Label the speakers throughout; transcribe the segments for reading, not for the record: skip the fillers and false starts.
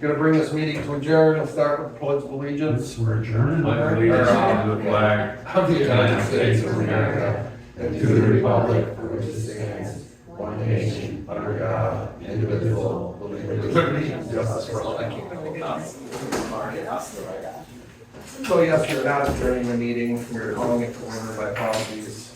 Speaker 1: Gonna bring this meeting to adjourn and start with the pledge of allegiance.
Speaker 2: We're adjourned.
Speaker 1: Pledge
Speaker 2: allegiance to the flag
Speaker 1: of the United States of America and to the republic for which it stands, one nation, under God, indivisible, with liberty and justice for all. So yes, we're not adjourning the meeting, we're calling it to order. My apologies.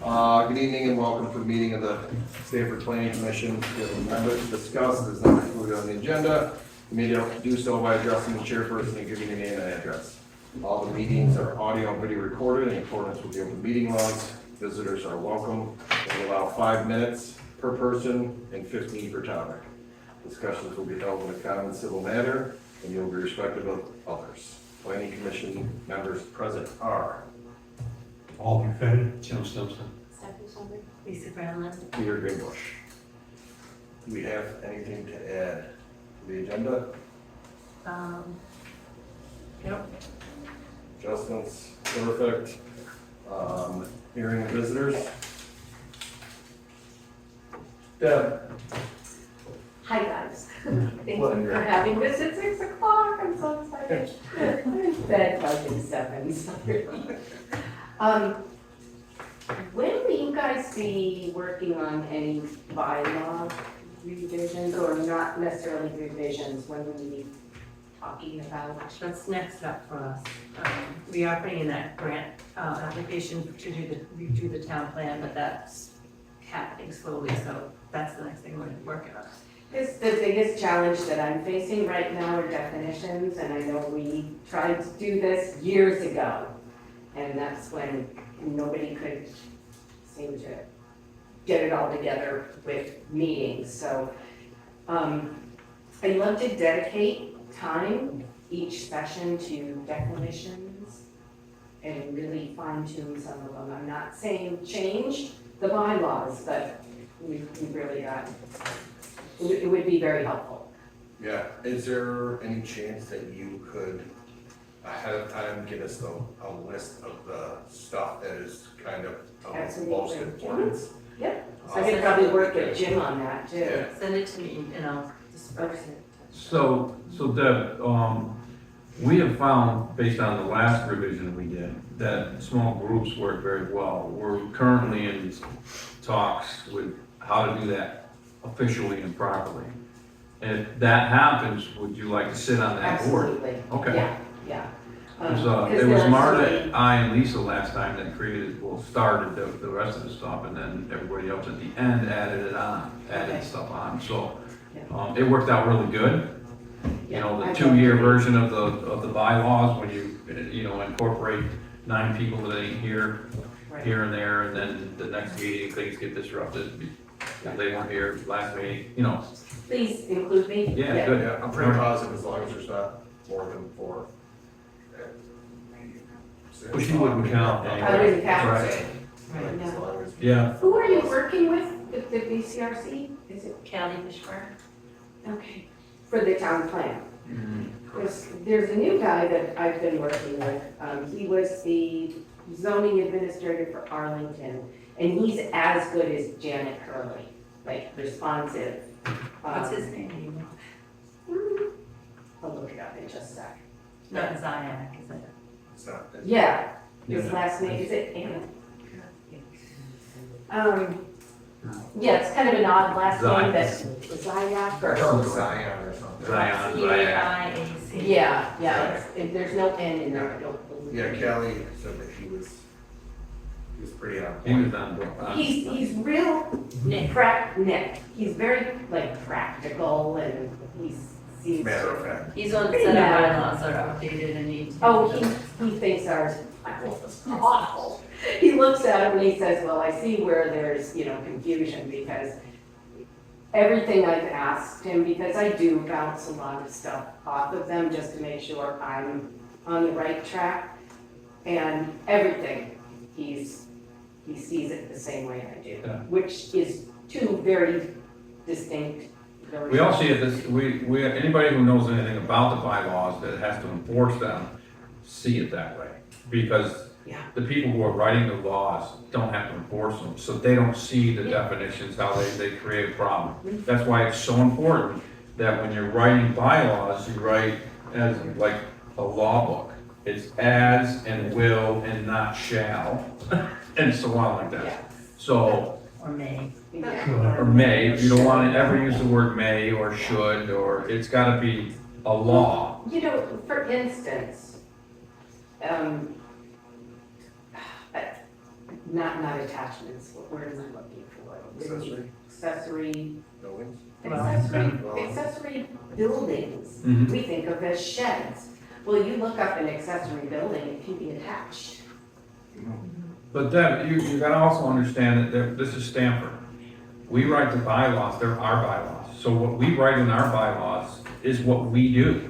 Speaker 1: Good evening and welcome to the meeting of the Stamford Planning Commission. If you have an amendment to discuss that is not included on the agenda, you may do so by addressing the chairperson and giving your name and address. All the meetings are audio and video recorded in accordance with the open meeting laws. Visitors are welcome. We'll allow 5 minutes per person and 15 per topic. Discussions will be held in a common civil manner and you'll be respectful of others. Planning Commission members present are
Speaker 2: Alden Fenn, Jim Simpson.
Speaker 3: Lisa Brownland.
Speaker 1: Peter Greenbush. Do we have anything to add to the agenda?
Speaker 3: Nope.
Speaker 1: Adjustments, perfect. Hearing visitors. Deb.
Speaker 3: Hi, guys. Thank you for having this at 6 o'clock. I'm so excited. Bed like at 7, sorry. When will you guys be working on any bylaw revisions, or not necessarily revisions? When will you be talking about?
Speaker 4: That's next up for us. We are putting in that grant application to redo the town plan, but that's happening slowly, so that's the next thing we're working on.
Speaker 3: It's the biggest challenge that I'm facing right now are definitions, and I know we tried to do this years ago, and that's when nobody could seem to get it all together with meetings. So I love to dedicate time each session to definitions and really fine tune some of them. I'm not saying change the bylaws, but we really got, it would be very helpful.
Speaker 1: Yeah, is there any chance that you could ahead of time give us a list of the stuff that is kind of
Speaker 3: Absolutely.
Speaker 1: most important?
Speaker 3: Yep, so I could probably work with Jim on that too.
Speaker 1: Yeah.
Speaker 4: Send it to me and I'll disperse it.
Speaker 2: So Deb, we have found, based on the last revision we did, that small groups work very well. We're currently in talks with how to do that officially and properly. If that happens, would you like to sit on that board?
Speaker 3: Absolutely.
Speaker 2: Okay.
Speaker 3: Yeah.
Speaker 2: It was Marta, I, and Lisa last time that started the rest of the stuff, and then everybody else at the end added stuff on. So it worked out really good. You know, the 2-year version of the bylaws, when you incorporate 9 people that ain't here and there, and then the next meeting things get disrupted because they weren't here last meeting.
Speaker 3: Please include me.
Speaker 2: Yeah, good.
Speaker 1: Yeah, I'm pretty positive as long as there's not more than 4.
Speaker 2: Which you wouldn't count
Speaker 3: I
Speaker 2: anyway.
Speaker 3: wouldn't count.
Speaker 2: Right.
Speaker 3: Right,
Speaker 1: As
Speaker 3: yeah.
Speaker 1: long as.
Speaker 2: Yeah.
Speaker 3: Who are you working with the BCRC? Is it,
Speaker 4: Callie Fishburne.
Speaker 3: okay, for the town plan? There's a new guy that I've been working with. He was the zoning administrator for Arlington, and he's as good as Janet Hurley, like responsive.
Speaker 4: What's his name?
Speaker 3: I'll look it up in just a sec.
Speaker 4: Not Zion, is it?
Speaker 1: It's not.
Speaker 3: Yeah, his
Speaker 2: Yeah.
Speaker 3: last name, is it Anna? Yeah, it's kind of an odd last name, that's Zayak or.
Speaker 1: Zion or something.
Speaker 2: Zion.
Speaker 4: C-A-I-A-C.
Speaker 3: Yeah, there's no N in there, I don't believe.
Speaker 1: Yeah, Kelly said that he was pretty on
Speaker 2: He was
Speaker 1: point.
Speaker 2: on.
Speaker 3: He's real Nick. He's very like practical and he seems
Speaker 1: Matter of
Speaker 3: to.
Speaker 1: fact.
Speaker 4: He's on the
Speaker 3: Pretty
Speaker 4: set of
Speaker 3: bad.
Speaker 4: bylaws that are updated and needs.
Speaker 3: Oh, he thinks ours is awful. He looks at it and he says, well, I see where there's, confusion because everything I've asked him, because I do bounce a lot of stuff off of them just to make sure I'm on the right track. And everything, he sees it the same way I do,
Speaker 2: Yeah.
Speaker 3: which is 2 very distinct.
Speaker 2: We all see it, anybody who knows anything about the bylaws that has to enforce them, see it that way. Because
Speaker 3: Yeah.
Speaker 2: the people who are writing the laws don't have to enforce them, so they don't see the definitions, how they create a problem. That's why it's so important that when you're writing bylaws, you write as like a law book. It's as and will and not shall, and so on like
Speaker 3: Yeah.
Speaker 2: that. So,
Speaker 4: Or may.
Speaker 3: Yeah.
Speaker 2: or may, you don't want to ever use the word may or should, or it's gotta be a law.
Speaker 3: You know, for instance, not attachments, what word am I looking for?
Speaker 1: Accessory
Speaker 3: Accessory,
Speaker 1: buildings.
Speaker 3: accessory buildings,
Speaker 2: Mhm.
Speaker 3: we think of as sheds. Well, you look up an accessory building, it can be attached.
Speaker 2: But Deb, you gotta also understand that this is Stamford. We write the bylaws, they're our bylaws. So what we write in our bylaws is what we do.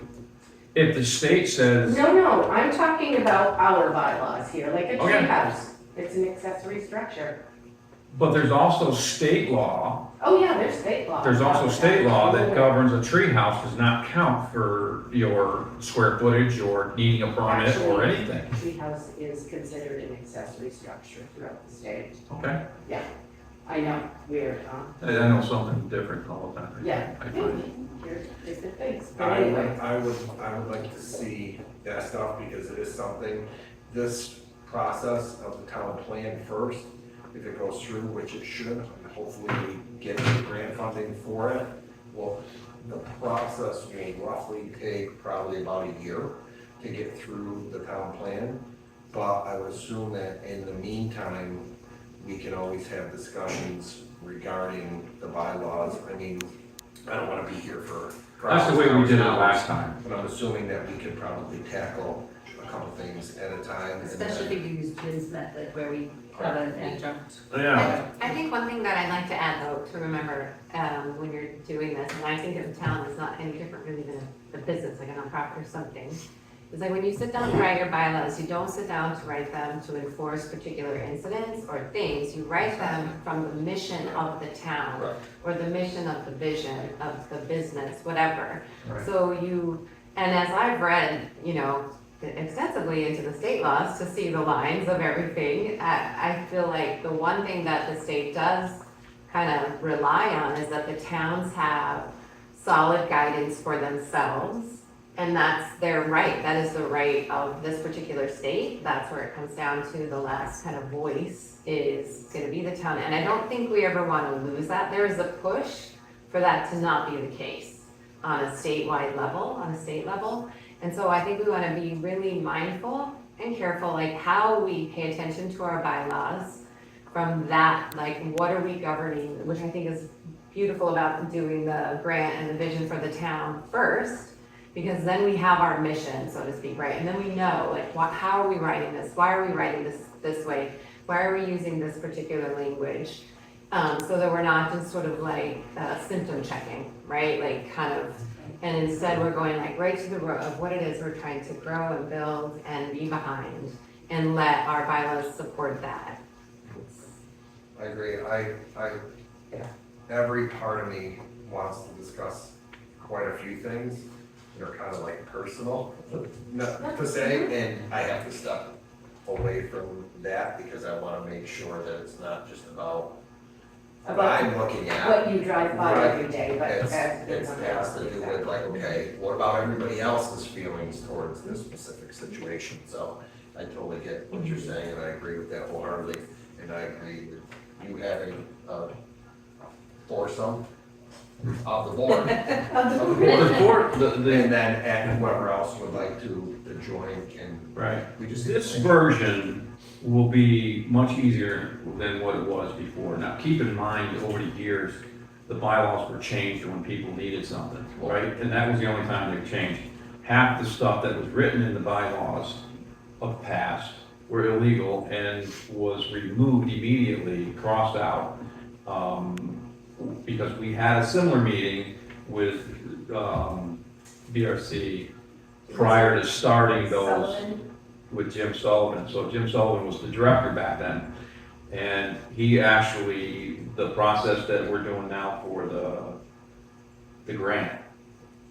Speaker 2: If the state says,
Speaker 3: No, I'm talking about our bylaws here, like a
Speaker 2: Okay.
Speaker 3: treehouse. It's an accessory structure.
Speaker 2: but there's also state law,
Speaker 3: Oh, yeah, there's state law.
Speaker 2: there's also state law that governs a treehouse does not count for your square footage or needing a permit or anything,
Speaker 3: Treehouse is considered an accessory structure throughout the state.
Speaker 2: okay?
Speaker 3: I know, weird, huh?
Speaker 2: I know something different all the time.
Speaker 3: Yeah.
Speaker 2: I find.
Speaker 3: Here's different things, but
Speaker 1: I
Speaker 3: anyway.
Speaker 1: would like to see that stuff because it is something, this process of the town plan first, if it goes through, which it should, and hopefully we get the grant funding for it, well, the process will roughly take probably about a year to get through the town plan. But I would assume that in the meantime, we can always have discussions regarding the bylaws. I mean, I don't wanna be here for.
Speaker 2: That's the way we did it
Speaker 1: hours,
Speaker 2: last time.
Speaker 1: but I'm assuming that we could probably tackle a couple things at a time. and
Speaker 4: Especially
Speaker 1: then-
Speaker 4: if you use Jim's method where we have an adjunct.
Speaker 2: Yeah,
Speaker 5: I think one thing that I'd like to add though, to remember, when you're doing this, and I think of the town is not any different really than a business, like a nonprofit or something, is like when you sit down to write your bylaws, you don't sit down to write them to enforce particular incidents or things, you write them from the mission of the town,
Speaker 1: Right.
Speaker 5: or the mission of the vision of the business, whatever.
Speaker 2: Right.
Speaker 5: So you, and as I've read, you know, extensively into the state laws to see the lines of everything, I feel like the one thing that the state does kind of rely on is that the towns have solid guidance for themselves. And that's their right, that is the right of this particular state, that's where it comes down to. The last kind of voice is gonna be the town, and I don't think we ever wanna lose that. There is a push for that to not be the case on a statewide level, on a state level. And so I think we wanna be really mindful and careful, like how we pay attention to our bylaws from that, like what are we governing, which I think is beautiful about doing the grant and the vision for the town first. Because then we have our mission, so to speak, right? And then we know, like, how are we writing this? Why are we writing this way? Why are we using this particular language? So that we're not just sort of like symptom checking, right? Like kind of, and instead we're going like right to the root of what it is we're trying to grow and build and be behind and let our bylaws support that.
Speaker 1: I agree. Every part of me wants to discuss quite a few things that are kind of like personal, not to say, and I have to step away from that because I want to make sure that it's not just about what I'm looking at.
Speaker 3: What you drive by
Speaker 1: Right.
Speaker 3: every day, but
Speaker 1: It
Speaker 3: that's.
Speaker 1: has to do with like, okay, what about everybody else's feelings towards this specific situation? So I totally get what you're saying, and I agree with that wholeheartedly, and I agree with you having a foursome of the board.
Speaker 2: the board,
Speaker 1: And then add whoever else would like to join, and
Speaker 2: right.
Speaker 1: we just.
Speaker 2: This version will be much easier than what it was before. Now, keep in mind, over the years, the bylaws were changed when people needed something, right? And that was the only time they changed. Half the stuff that was written in the bylaws of past were illegal and was removed immediately, crossed out. Because we had a similar meeting with BRC prior to starting those with Jim Sullivan. So Jim Sullivan was the director back then. And he actually, the process that we're doing now for the grant.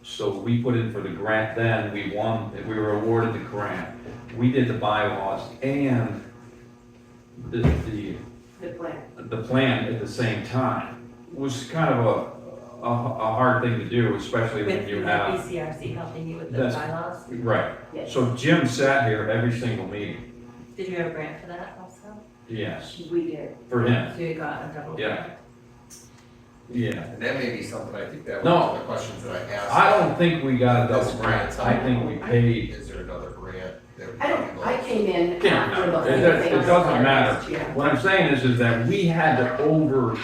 Speaker 2: So we put in for the grant then, we won, we were awarded the grant. We did the bylaws and the
Speaker 3: The plan.
Speaker 2: plan at the same time. Was kind of hard thing to do, especially when
Speaker 4: With
Speaker 2: you
Speaker 4: that
Speaker 2: have,
Speaker 4: BCRC helping you with the
Speaker 2: That's-
Speaker 4: bylaws?
Speaker 2: right.
Speaker 3: Yes.
Speaker 2: So Jim sat here every single meeting,
Speaker 4: Did you have a grant for that also?
Speaker 2: yes,
Speaker 3: We did.
Speaker 2: for him,
Speaker 4: So you got a double
Speaker 2: Yeah.
Speaker 4: grant?
Speaker 2: yeah.
Speaker 1: And that may be something, I think that was
Speaker 2: No.
Speaker 1: one of the questions that I asked.
Speaker 2: I don't think we got a double grant, I think we paid,
Speaker 1: Is there another grant that?
Speaker 3: I came in
Speaker 2: Can't
Speaker 3: after the whole
Speaker 2: matter.
Speaker 3: thing.
Speaker 2: It doesn't matter.
Speaker 3: Yeah.
Speaker 2: What I'm saying is that we had to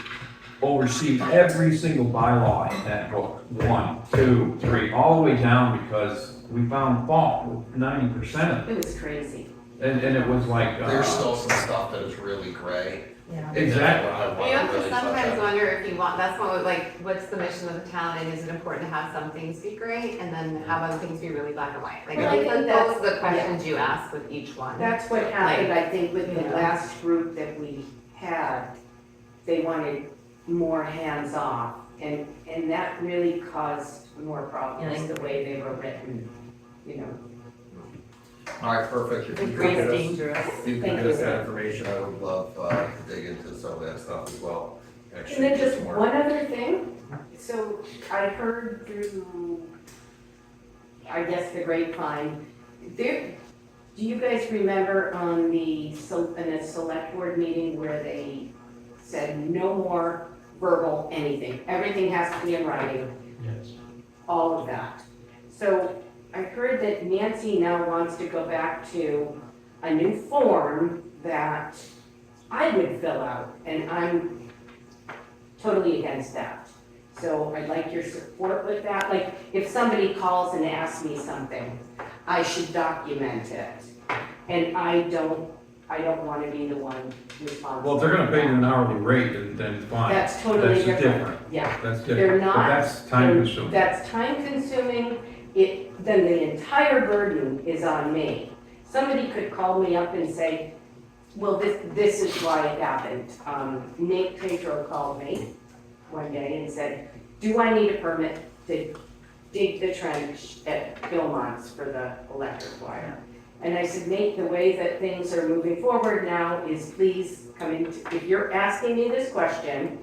Speaker 2: oversee every single bylaw in that book, 1, 2, 3, all the way down, because we found fault with 90% of it.
Speaker 3: It was crazy.
Speaker 2: And it was like,
Speaker 1: There's still some stuff that is really gray.
Speaker 4: Yeah.
Speaker 2: Exactly.
Speaker 1: I want
Speaker 5: You have
Speaker 1: really
Speaker 5: to
Speaker 1: touch
Speaker 5: sometimes
Speaker 1: on.
Speaker 5: wonder if you want, that's what, like, what's the mission of the town, and is it important to have some things be gray, and then have other things be really black and white? Like,
Speaker 3: Well,
Speaker 5: I
Speaker 3: I
Speaker 5: think
Speaker 3: think
Speaker 5: that those are the
Speaker 3: that's-
Speaker 5: questions you ask with each one.
Speaker 3: That's what happened, I think, with the
Speaker 4: Yeah.
Speaker 3: last group that we had. They wanted more hands-off, and that really caused more problems,
Speaker 4: Yeah.
Speaker 3: the way they were written, you know.
Speaker 1: All right, perfect. If
Speaker 4: The
Speaker 1: you could
Speaker 4: grant's
Speaker 1: get us,
Speaker 4: dangerous.
Speaker 1: if you could
Speaker 3: Thank
Speaker 1: get us
Speaker 3: you.
Speaker 1: that information, I would love to dig into some of that stuff as well.
Speaker 3: And
Speaker 1: Actually,
Speaker 3: then
Speaker 1: get
Speaker 3: just
Speaker 1: some more.
Speaker 3: one other thing, so I heard through, I guess, the grapevine, there, do you guys remember on in a select board meeting where they said no more verbal anything, everything has to be in writing,
Speaker 2: yes.
Speaker 3: all of that? So I heard that Nancy now wants to go back to a new form that I would fill out, and I'm totally against that. So I'd like your support with that. Like, if somebody calls and asks me something, I should document it. And I don't want to be the one responsible.
Speaker 2: Well, if they're gonna
Speaker 3: for
Speaker 2: pay you
Speaker 3: that.
Speaker 2: an hourly rate, then fine.
Speaker 3: That's totally
Speaker 2: That's
Speaker 3: different. Yeah.
Speaker 2: That's
Speaker 3: They're
Speaker 2: different, but
Speaker 3: not-
Speaker 2: that's time consuming.
Speaker 3: That's time consuming, then the entire burden is on me. Somebody could call me up and say, well, this is why it happened. Nate Pedro called me one day and said, do I need a permit to dig the trench at Philmont's for the electric wire? And I said, Nate, the way that things are moving forward now is please come in, if you're asking me this question,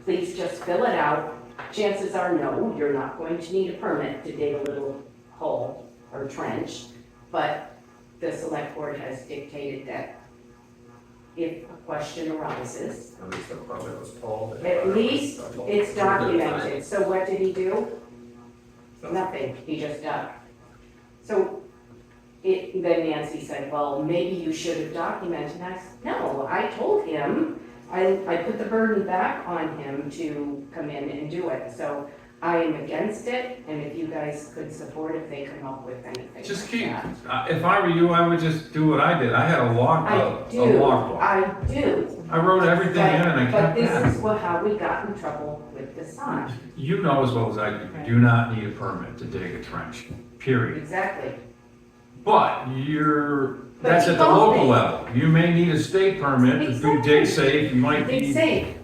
Speaker 3: please just fill it out. Chances are no, you're not going to need a permit to dig a little hole or trench, but the select board has dictated that if a question arises,
Speaker 1: At least the permit was pulled.
Speaker 3: at least it's documented. So what did he do? Nothing, he just ducked. So then Nancy said, well, maybe you should have documented. And I said, no, I told him, I put the burden back on him to come in and do it. So I am against it, and if you guys could support if they come up with anything
Speaker 2: Just
Speaker 3: like
Speaker 2: keep,
Speaker 3: that.
Speaker 2: if I were you, I would just do what I did, I had a
Speaker 3: I
Speaker 2: logbook.
Speaker 3: I do.
Speaker 2: I wrote everything in and I
Speaker 3: But
Speaker 2: kept that.
Speaker 3: this is how we got in trouble with the sign.
Speaker 2: You know as well as I do, you do not need a permit to dig a trench, period.
Speaker 3: Exactly.
Speaker 2: But
Speaker 3: But
Speaker 2: that's
Speaker 3: you
Speaker 2: at the
Speaker 3: told
Speaker 2: local
Speaker 3: me.
Speaker 2: level. You may need a state permit to do
Speaker 3: Exactly.
Speaker 2: dig safe, you might
Speaker 3: Dig
Speaker 2: need.
Speaker 3: safe.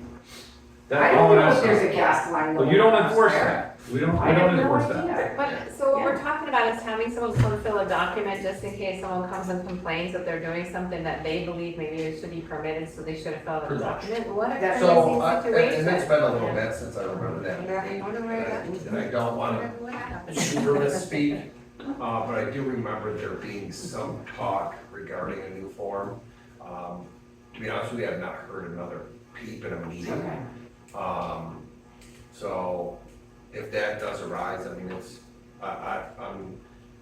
Speaker 2: that-
Speaker 3: I
Speaker 2: all
Speaker 3: don't know
Speaker 2: that
Speaker 3: if there's
Speaker 2: stuff.
Speaker 3: a gas line.
Speaker 2: But you don't
Speaker 3: going
Speaker 2: enforce
Speaker 3: across
Speaker 2: that. We don't
Speaker 3: I have no
Speaker 2: enforce that.
Speaker 3: idea.
Speaker 5: But, so what we're talking about is having someone fulfill a document just in case someone comes and complains that they're doing something that they believe maybe it should be permitted, so they should have filled out a
Speaker 2: Pretty much.
Speaker 5: document. What a
Speaker 3: That's-
Speaker 1: So,
Speaker 5: crazy
Speaker 1: and it's
Speaker 5: situation.
Speaker 1: been a little bit since I remember that.
Speaker 5: I wonder where that-
Speaker 1: And I don't want to
Speaker 5: What happened?
Speaker 1: super misspeak, but I do remember there being some talk regarding a new form. To be honest with you, I've not heard another peep in a meeting.
Speaker 3: Okay.
Speaker 1: So if that does arise, I mean, it's,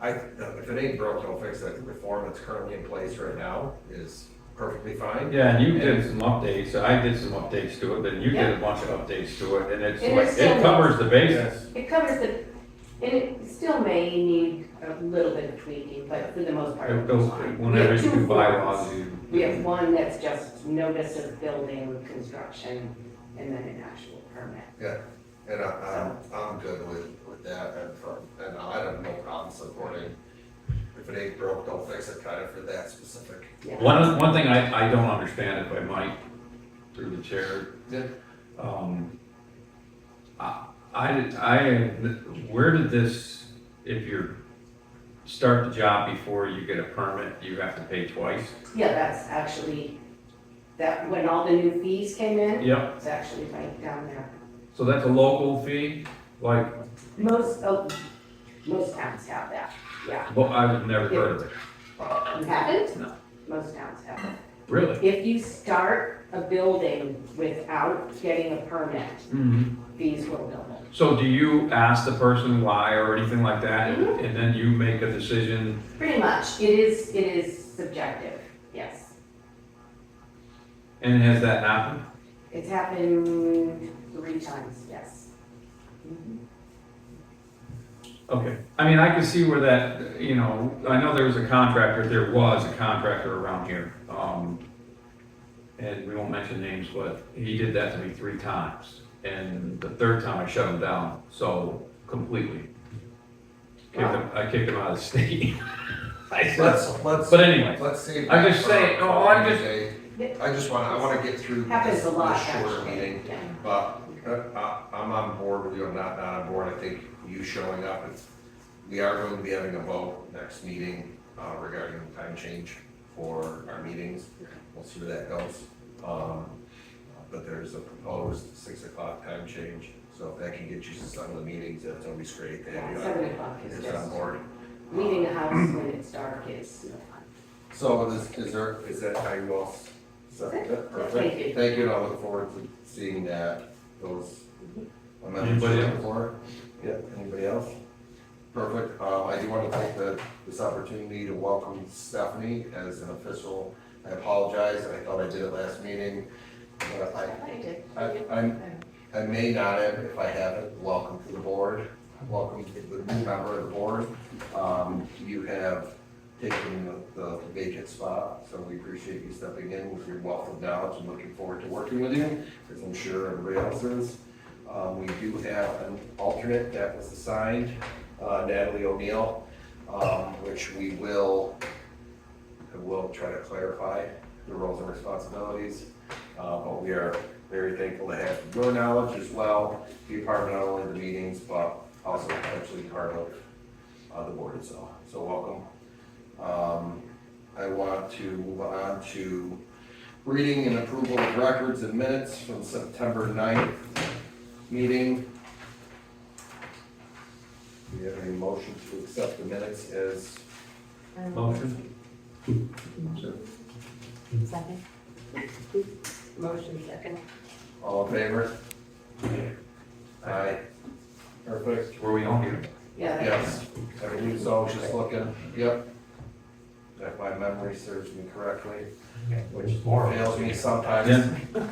Speaker 1: if it ain't broke, don't fix it. I think the form that's currently in place right now is perfectly fine.
Speaker 2: Yeah, and you did some updates, I did some updates to it, then you did a bunch of updates to it, and it's
Speaker 3: And
Speaker 2: like,
Speaker 3: it's still-
Speaker 2: it covers the basics.
Speaker 3: It covers the, and it still may need a little bit of tweaking, but for the most part.
Speaker 2: It goes,
Speaker 3: it's fine. We
Speaker 2: whenever
Speaker 3: have
Speaker 2: you
Speaker 3: two
Speaker 2: do bylaws,
Speaker 3: forms.
Speaker 2: you.
Speaker 3: We have one that's just notice of building construction, and then an actual permit.
Speaker 1: Yeah, and I'm good with that, and I have no problem supporting, if it ain't broke, don't fix it, kind of for that specific.
Speaker 3: Yeah.
Speaker 2: One thing I don't understand, if I might, through the chair,
Speaker 1: Yeah.
Speaker 2: where did this, if you start the job before you get a permit, you have to pay twice?
Speaker 3: Yeah, that's actually, that, when all the new fees came in,
Speaker 2: Yep,
Speaker 3: it's actually right down there.
Speaker 2: So that's a local fee, like,
Speaker 3: Most towns have that, yeah.
Speaker 2: well, I've never heard of it.
Speaker 3: You haven't?
Speaker 2: No.
Speaker 3: Most towns have it.
Speaker 2: Really?
Speaker 3: If you start a building without getting a permit, fees will go up.
Speaker 2: So do you ask the person why or anything like that, and then you make a decision?
Speaker 3: Pretty much, it is subjective, yes.
Speaker 2: And has that happened?
Speaker 3: It's happened 3 times, yes.
Speaker 2: Okay, I mean, I can see where that, you know, I know there was a contractor around here, and we won't mention names, but he did that to me 3 times. And the 3rd time I shut him down, so completely. I kicked him out of the state.
Speaker 1: Let's,
Speaker 2: But anyway,
Speaker 1: let's see.
Speaker 2: I just say,
Speaker 1: I wanna get through
Speaker 3: Happens
Speaker 1: this
Speaker 3: a lot,
Speaker 1: shorter
Speaker 3: actually.
Speaker 1: meeting,
Speaker 3: Yeah.
Speaker 1: but I'm on board with you, I'm not on board, I think you showing up, we are going to be having a vote next meeting, regarding the time change for our meetings, we'll see where that goes. But there's a proposed 6 o'clock time change, so if that can get you to some of the meetings, that's always great, to have
Speaker 3: Yeah,
Speaker 1: you
Speaker 3: 7 o'clock is
Speaker 1: on
Speaker 3: just,
Speaker 1: board.
Speaker 3: leaving the house when it's dark is no fun.
Speaker 1: So is that how you all set it? Perfect.
Speaker 3: Thank you.
Speaker 1: Thank you, and I look forward to seeing those amendments.
Speaker 2: Anybody else?
Speaker 1: Before. Yeah, anybody else? Perfect. I do want to take this opportunity to welcome Stephanie as an official. I apologize, I thought I did it last meeting, but I may not have, if I haven't. Welcome to the board. Welcome to the new member of the board. You have taken the vacant spot, so we appreciate you stepping in with your wealth of knowledge and looking forward to working with you, as I'm sure everybody else is. We do have an alternate that was assigned, Natalie O'Neill, which we will try to clarify the roles and responsibilities. But we are very thankful to have your knowledge as well, be a part of not only the meetings, but also potentially part of the board itself. So welcome. I want to move on to reading and approval of records and minutes from September 9th meeting. Do we have any motion to accept the minutes as
Speaker 2: motion?
Speaker 5: Second.
Speaker 4: Motion second.
Speaker 1: all in favor? Aye. Perfect.
Speaker 2: Were we on here?
Speaker 3: Yeah.
Speaker 1: Yes, I believe so, just looking, yep. If my memory serves me correctly, which fails me sometimes.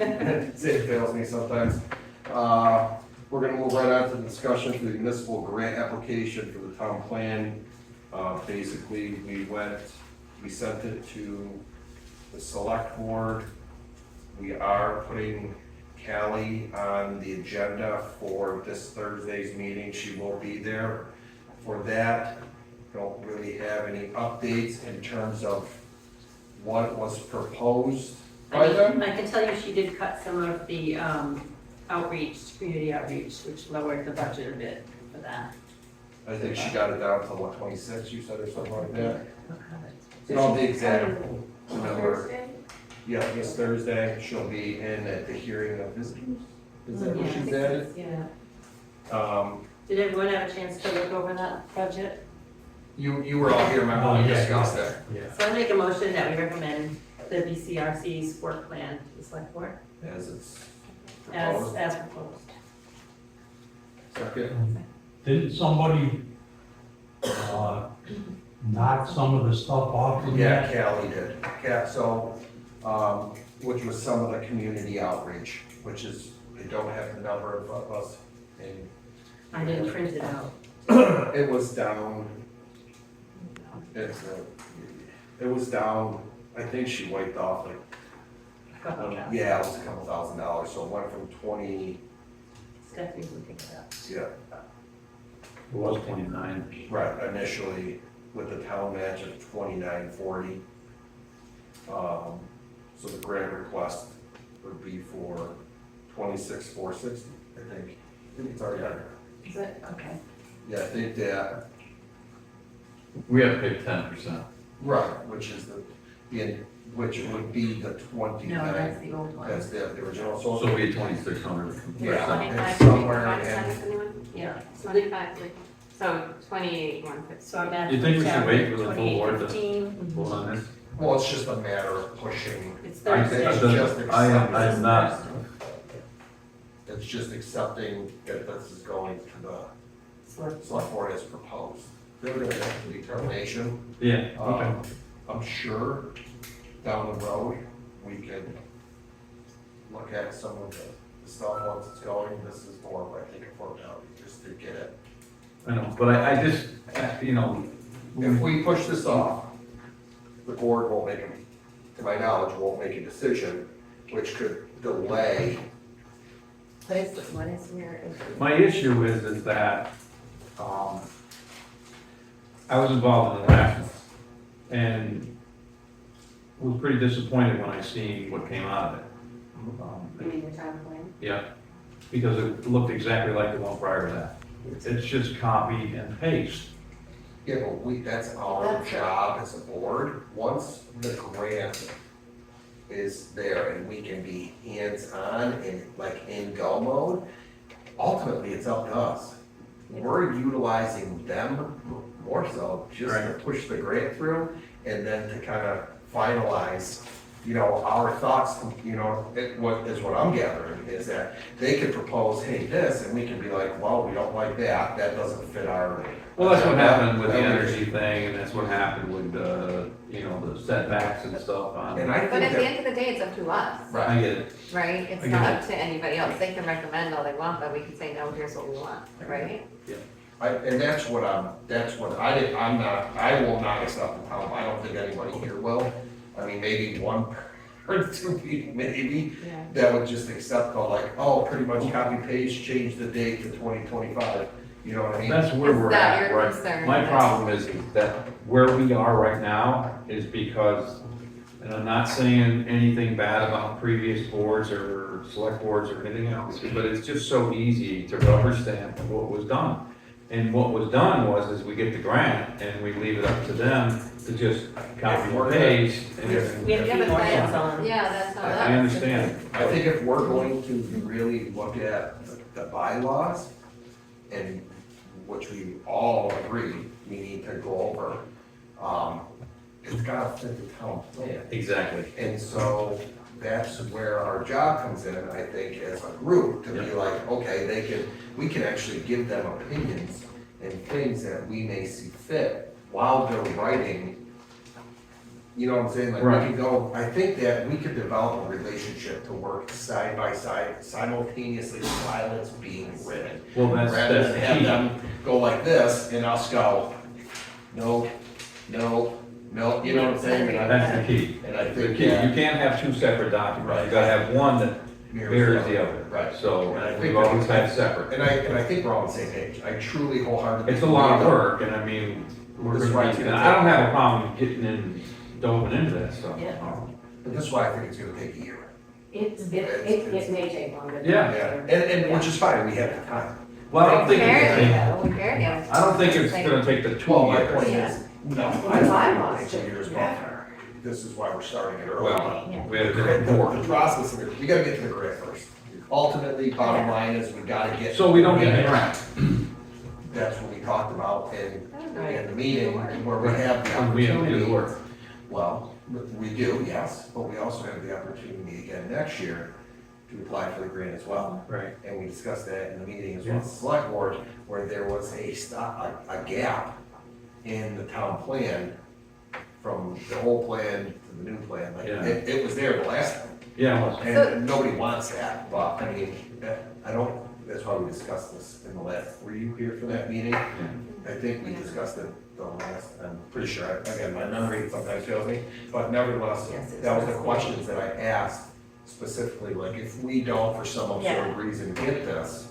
Speaker 1: It fails me sometimes. We're gonna move right on to the discussion for the municipal grant application for the town plan. Basically, we sent it to the select board. We are putting Callie on the agenda for this Thursday's meeting. She will be there for that. Don't really have any updates in terms of what was proposed by them.
Speaker 4: I can tell you she did cut some of the community outreach, which lowered the budget a bit for that.
Speaker 1: I think she got it down to what, 26, you said, or something like that?
Speaker 3: So
Speaker 1: No, the
Speaker 3: she's
Speaker 1: exact
Speaker 3: coming
Speaker 1: number.
Speaker 3: Thursday?
Speaker 1: Yeah, this Thursday, she'll be in at the hearing of visitors. Is that what she's at?
Speaker 3: Yeah.
Speaker 4: Did everyone have a chance to look over that budget?
Speaker 1: You were all here, remember, we discussed that.
Speaker 4: So I make a motion that we recommend the BCRC's work plan to the select board
Speaker 1: As it's
Speaker 4: as
Speaker 1: proposed.
Speaker 4: proposed.
Speaker 1: Second,
Speaker 6: Didn't somebody, knock some of the stuff off of
Speaker 1: yeah,
Speaker 6: that?
Speaker 1: Callie did. So, which was some of the community outreach, which is, they don't have the number in front of us. And
Speaker 4: I didn't print it out.
Speaker 1: it was down, it was down, I think she wiped off like, yeah, it was a couple $1,000, so it went from 20,
Speaker 4: Stephanie can pick it up.
Speaker 1: yeah,
Speaker 2: It was 29.
Speaker 1: right, initially with the town match of 2940. So the grant request would be for 26,460, I think. I think it's already there.
Speaker 4: Is it? Okay.
Speaker 1: Yeah, I think that,
Speaker 2: We have to pay 10%.
Speaker 1: right, which is in, which would be the
Speaker 4: No,
Speaker 1: 29.
Speaker 4: that's the old one.
Speaker 1: That's the original,
Speaker 2: So
Speaker 1: so,
Speaker 2: it'll be 2,600.
Speaker 1: yeah,
Speaker 5: 25,
Speaker 1: it's somewhere
Speaker 5: 25,
Speaker 1: in,
Speaker 5: 71?
Speaker 4: Yeah,
Speaker 5: 25, so 28, 150.
Speaker 4: so I'm at.
Speaker 2: You think we should wait for the full board to
Speaker 4: 2815.
Speaker 2: vote on this?
Speaker 1: well, it's just a matter of pushing.
Speaker 4: It's
Speaker 2: I
Speaker 4: Thursday.
Speaker 1: It's
Speaker 2: think-
Speaker 1: just
Speaker 2: I'm not,
Speaker 1: It's just accepting that this is going to the select board as proposed. They're gonna make the determination.
Speaker 2: yeah, okay.
Speaker 1: I'm sure down the road, we could look at some of the stuff once it's going. This is more of, I think, a formality, just to get it.
Speaker 2: I know, but I just, you know,
Speaker 1: If we push this off, the board won't make, to my knowledge, won't make a decision, which could delay.
Speaker 5: What is your issue?
Speaker 2: my issue is that, I was involved in the last one, and was pretty disappointed when I seen what came out of it.
Speaker 3: You mean the town plan?
Speaker 2: Yeah, because it looked exactly like the one prior to that. It's just copy and paste.
Speaker 1: Yeah, but that's our job as a board. Once the grant is there and we can be hands-on and like in go mode, ultimately it's up to us. We're utilizing them more so just to push the grant through and then to kind of finalize, you know, our thoughts, you know, what I'm gathering is that they could propose, hey, this, and we can be like, well, we don't like that, that doesn't fit our.
Speaker 2: Well, that's what happened with the energy thing, and that's what happened with the, you know, the setbacks and stuff on.
Speaker 1: And I
Speaker 5: But
Speaker 1: think
Speaker 5: at the
Speaker 1: that,
Speaker 5: end of the day, it's up to us,
Speaker 2: I get it.
Speaker 5: right? It's
Speaker 2: I get
Speaker 5: not
Speaker 2: it.
Speaker 5: up to anybody else. They can recommend all they want, but we can say, no, here's what we want, right?
Speaker 1: and that's what I will not accept the town, I don't think anybody here will. I mean, maybe one or two people, maybe,
Speaker 5: Yeah.
Speaker 1: that would just accept, go like, oh, pretty much copy paste, change the date to 2025, you know what I mean?
Speaker 2: That's where
Speaker 5: Is
Speaker 2: we're
Speaker 5: that
Speaker 2: at,
Speaker 5: your
Speaker 2: right?
Speaker 5: concern?
Speaker 2: My problem is that where we are right now is because, and I'm not saying anything bad about previous boards or select boards or anything else, but it's just so easy to rubber stamp what was done. And what was done is we get the grant and we leave it up to them to just copy and paste and everything.
Speaker 4: We have to
Speaker 5: Yeah,
Speaker 4: be
Speaker 5: but
Speaker 4: more
Speaker 5: that's-
Speaker 4: hands-on.
Speaker 5: Yeah, that's not us.
Speaker 2: I understand.
Speaker 1: I think if we're going to really look at the bylaws, and which we all agree we need to go over, it's gotta fit the town plan.
Speaker 2: Exactly.
Speaker 1: And so that's where our job comes in, I think, as a group, to be like, okay, we can actually give them opinions and things that we may see fit while they're writing. You know what I'm saying? Like, we
Speaker 2: Right.
Speaker 1: can go, I think that we could develop a relationship to work side by side simultaneously while it's being written.
Speaker 2: Well,
Speaker 1: Rather
Speaker 2: that's
Speaker 1: than
Speaker 2: the
Speaker 1: have
Speaker 2: key.
Speaker 1: them go like this and us go, no, no, no, you know what I'm saying? And I-
Speaker 2: That's the key.
Speaker 1: And I
Speaker 2: The
Speaker 1: think
Speaker 2: key, you
Speaker 1: that
Speaker 2: can't have two separate documents. You gotta have one that mirrors the other.
Speaker 1: Right.
Speaker 2: So,
Speaker 1: And I think
Speaker 2: we've
Speaker 1: that-
Speaker 2: always had separate.
Speaker 1: And I think we're on the same page. I truly wholeheartedly.
Speaker 2: It's a lot of
Speaker 1: believe
Speaker 2: work, and I mean, we're
Speaker 1: This is
Speaker 2: gonna
Speaker 1: why
Speaker 2: be,
Speaker 1: it's
Speaker 2: and
Speaker 1: gonna
Speaker 2: I don't
Speaker 1: take-
Speaker 2: have a problem getting in, delving into that stuff.
Speaker 4: Yeah.
Speaker 1: But this is why I think it's gonna take a year.
Speaker 3: It may take longer. than
Speaker 2: Yeah.
Speaker 3: that.
Speaker 1: And which is fine, we have the time.
Speaker 2: Well, I don't think,
Speaker 5: Barely,
Speaker 2: it's-
Speaker 5: though, we barely have.
Speaker 2: I don't think it's gonna take the 2
Speaker 1: Well, my point
Speaker 2: years.
Speaker 1: is, no,
Speaker 3: Yeah.
Speaker 1: I don't
Speaker 3: Bylaws
Speaker 1: think 2
Speaker 3: should
Speaker 1: years
Speaker 3: be
Speaker 1: buffer. This is why we're starting it early.
Speaker 2: Well,
Speaker 5: Yeah.
Speaker 2: we had a different board.
Speaker 1: The process, of it, we gotta get to the grant first. Ultimately, bottom line is we gotta get.
Speaker 2: So we don't need a grant.
Speaker 1: That's what we talked about in
Speaker 3: Right.
Speaker 1: the meeting, where we have the
Speaker 2: And we have to do the
Speaker 1: opportunity.
Speaker 2: work.
Speaker 1: Well, we do, yes, but we also have the opportunity again next year to apply for the grant as well.
Speaker 2: Right.
Speaker 1: And we discussed that in the meeting as well as the select board, where there was a gap in the town plan from the old plan to the new plan. Like,
Speaker 2: Yeah.
Speaker 1: it was there the last time.
Speaker 2: Yeah, well,
Speaker 1: And nobody wants that, but I mean, I don't, that's why we discussed this in the last, were you here for that meeting? I think we discussed it the last, I'm pretty sure, again, my memory sometimes fails me, but nevertheless,
Speaker 3: Yes, it's
Speaker 1: that was the
Speaker 3: last
Speaker 1: questions that I asked specifically, like, if we don't, for some absurd reason, get this,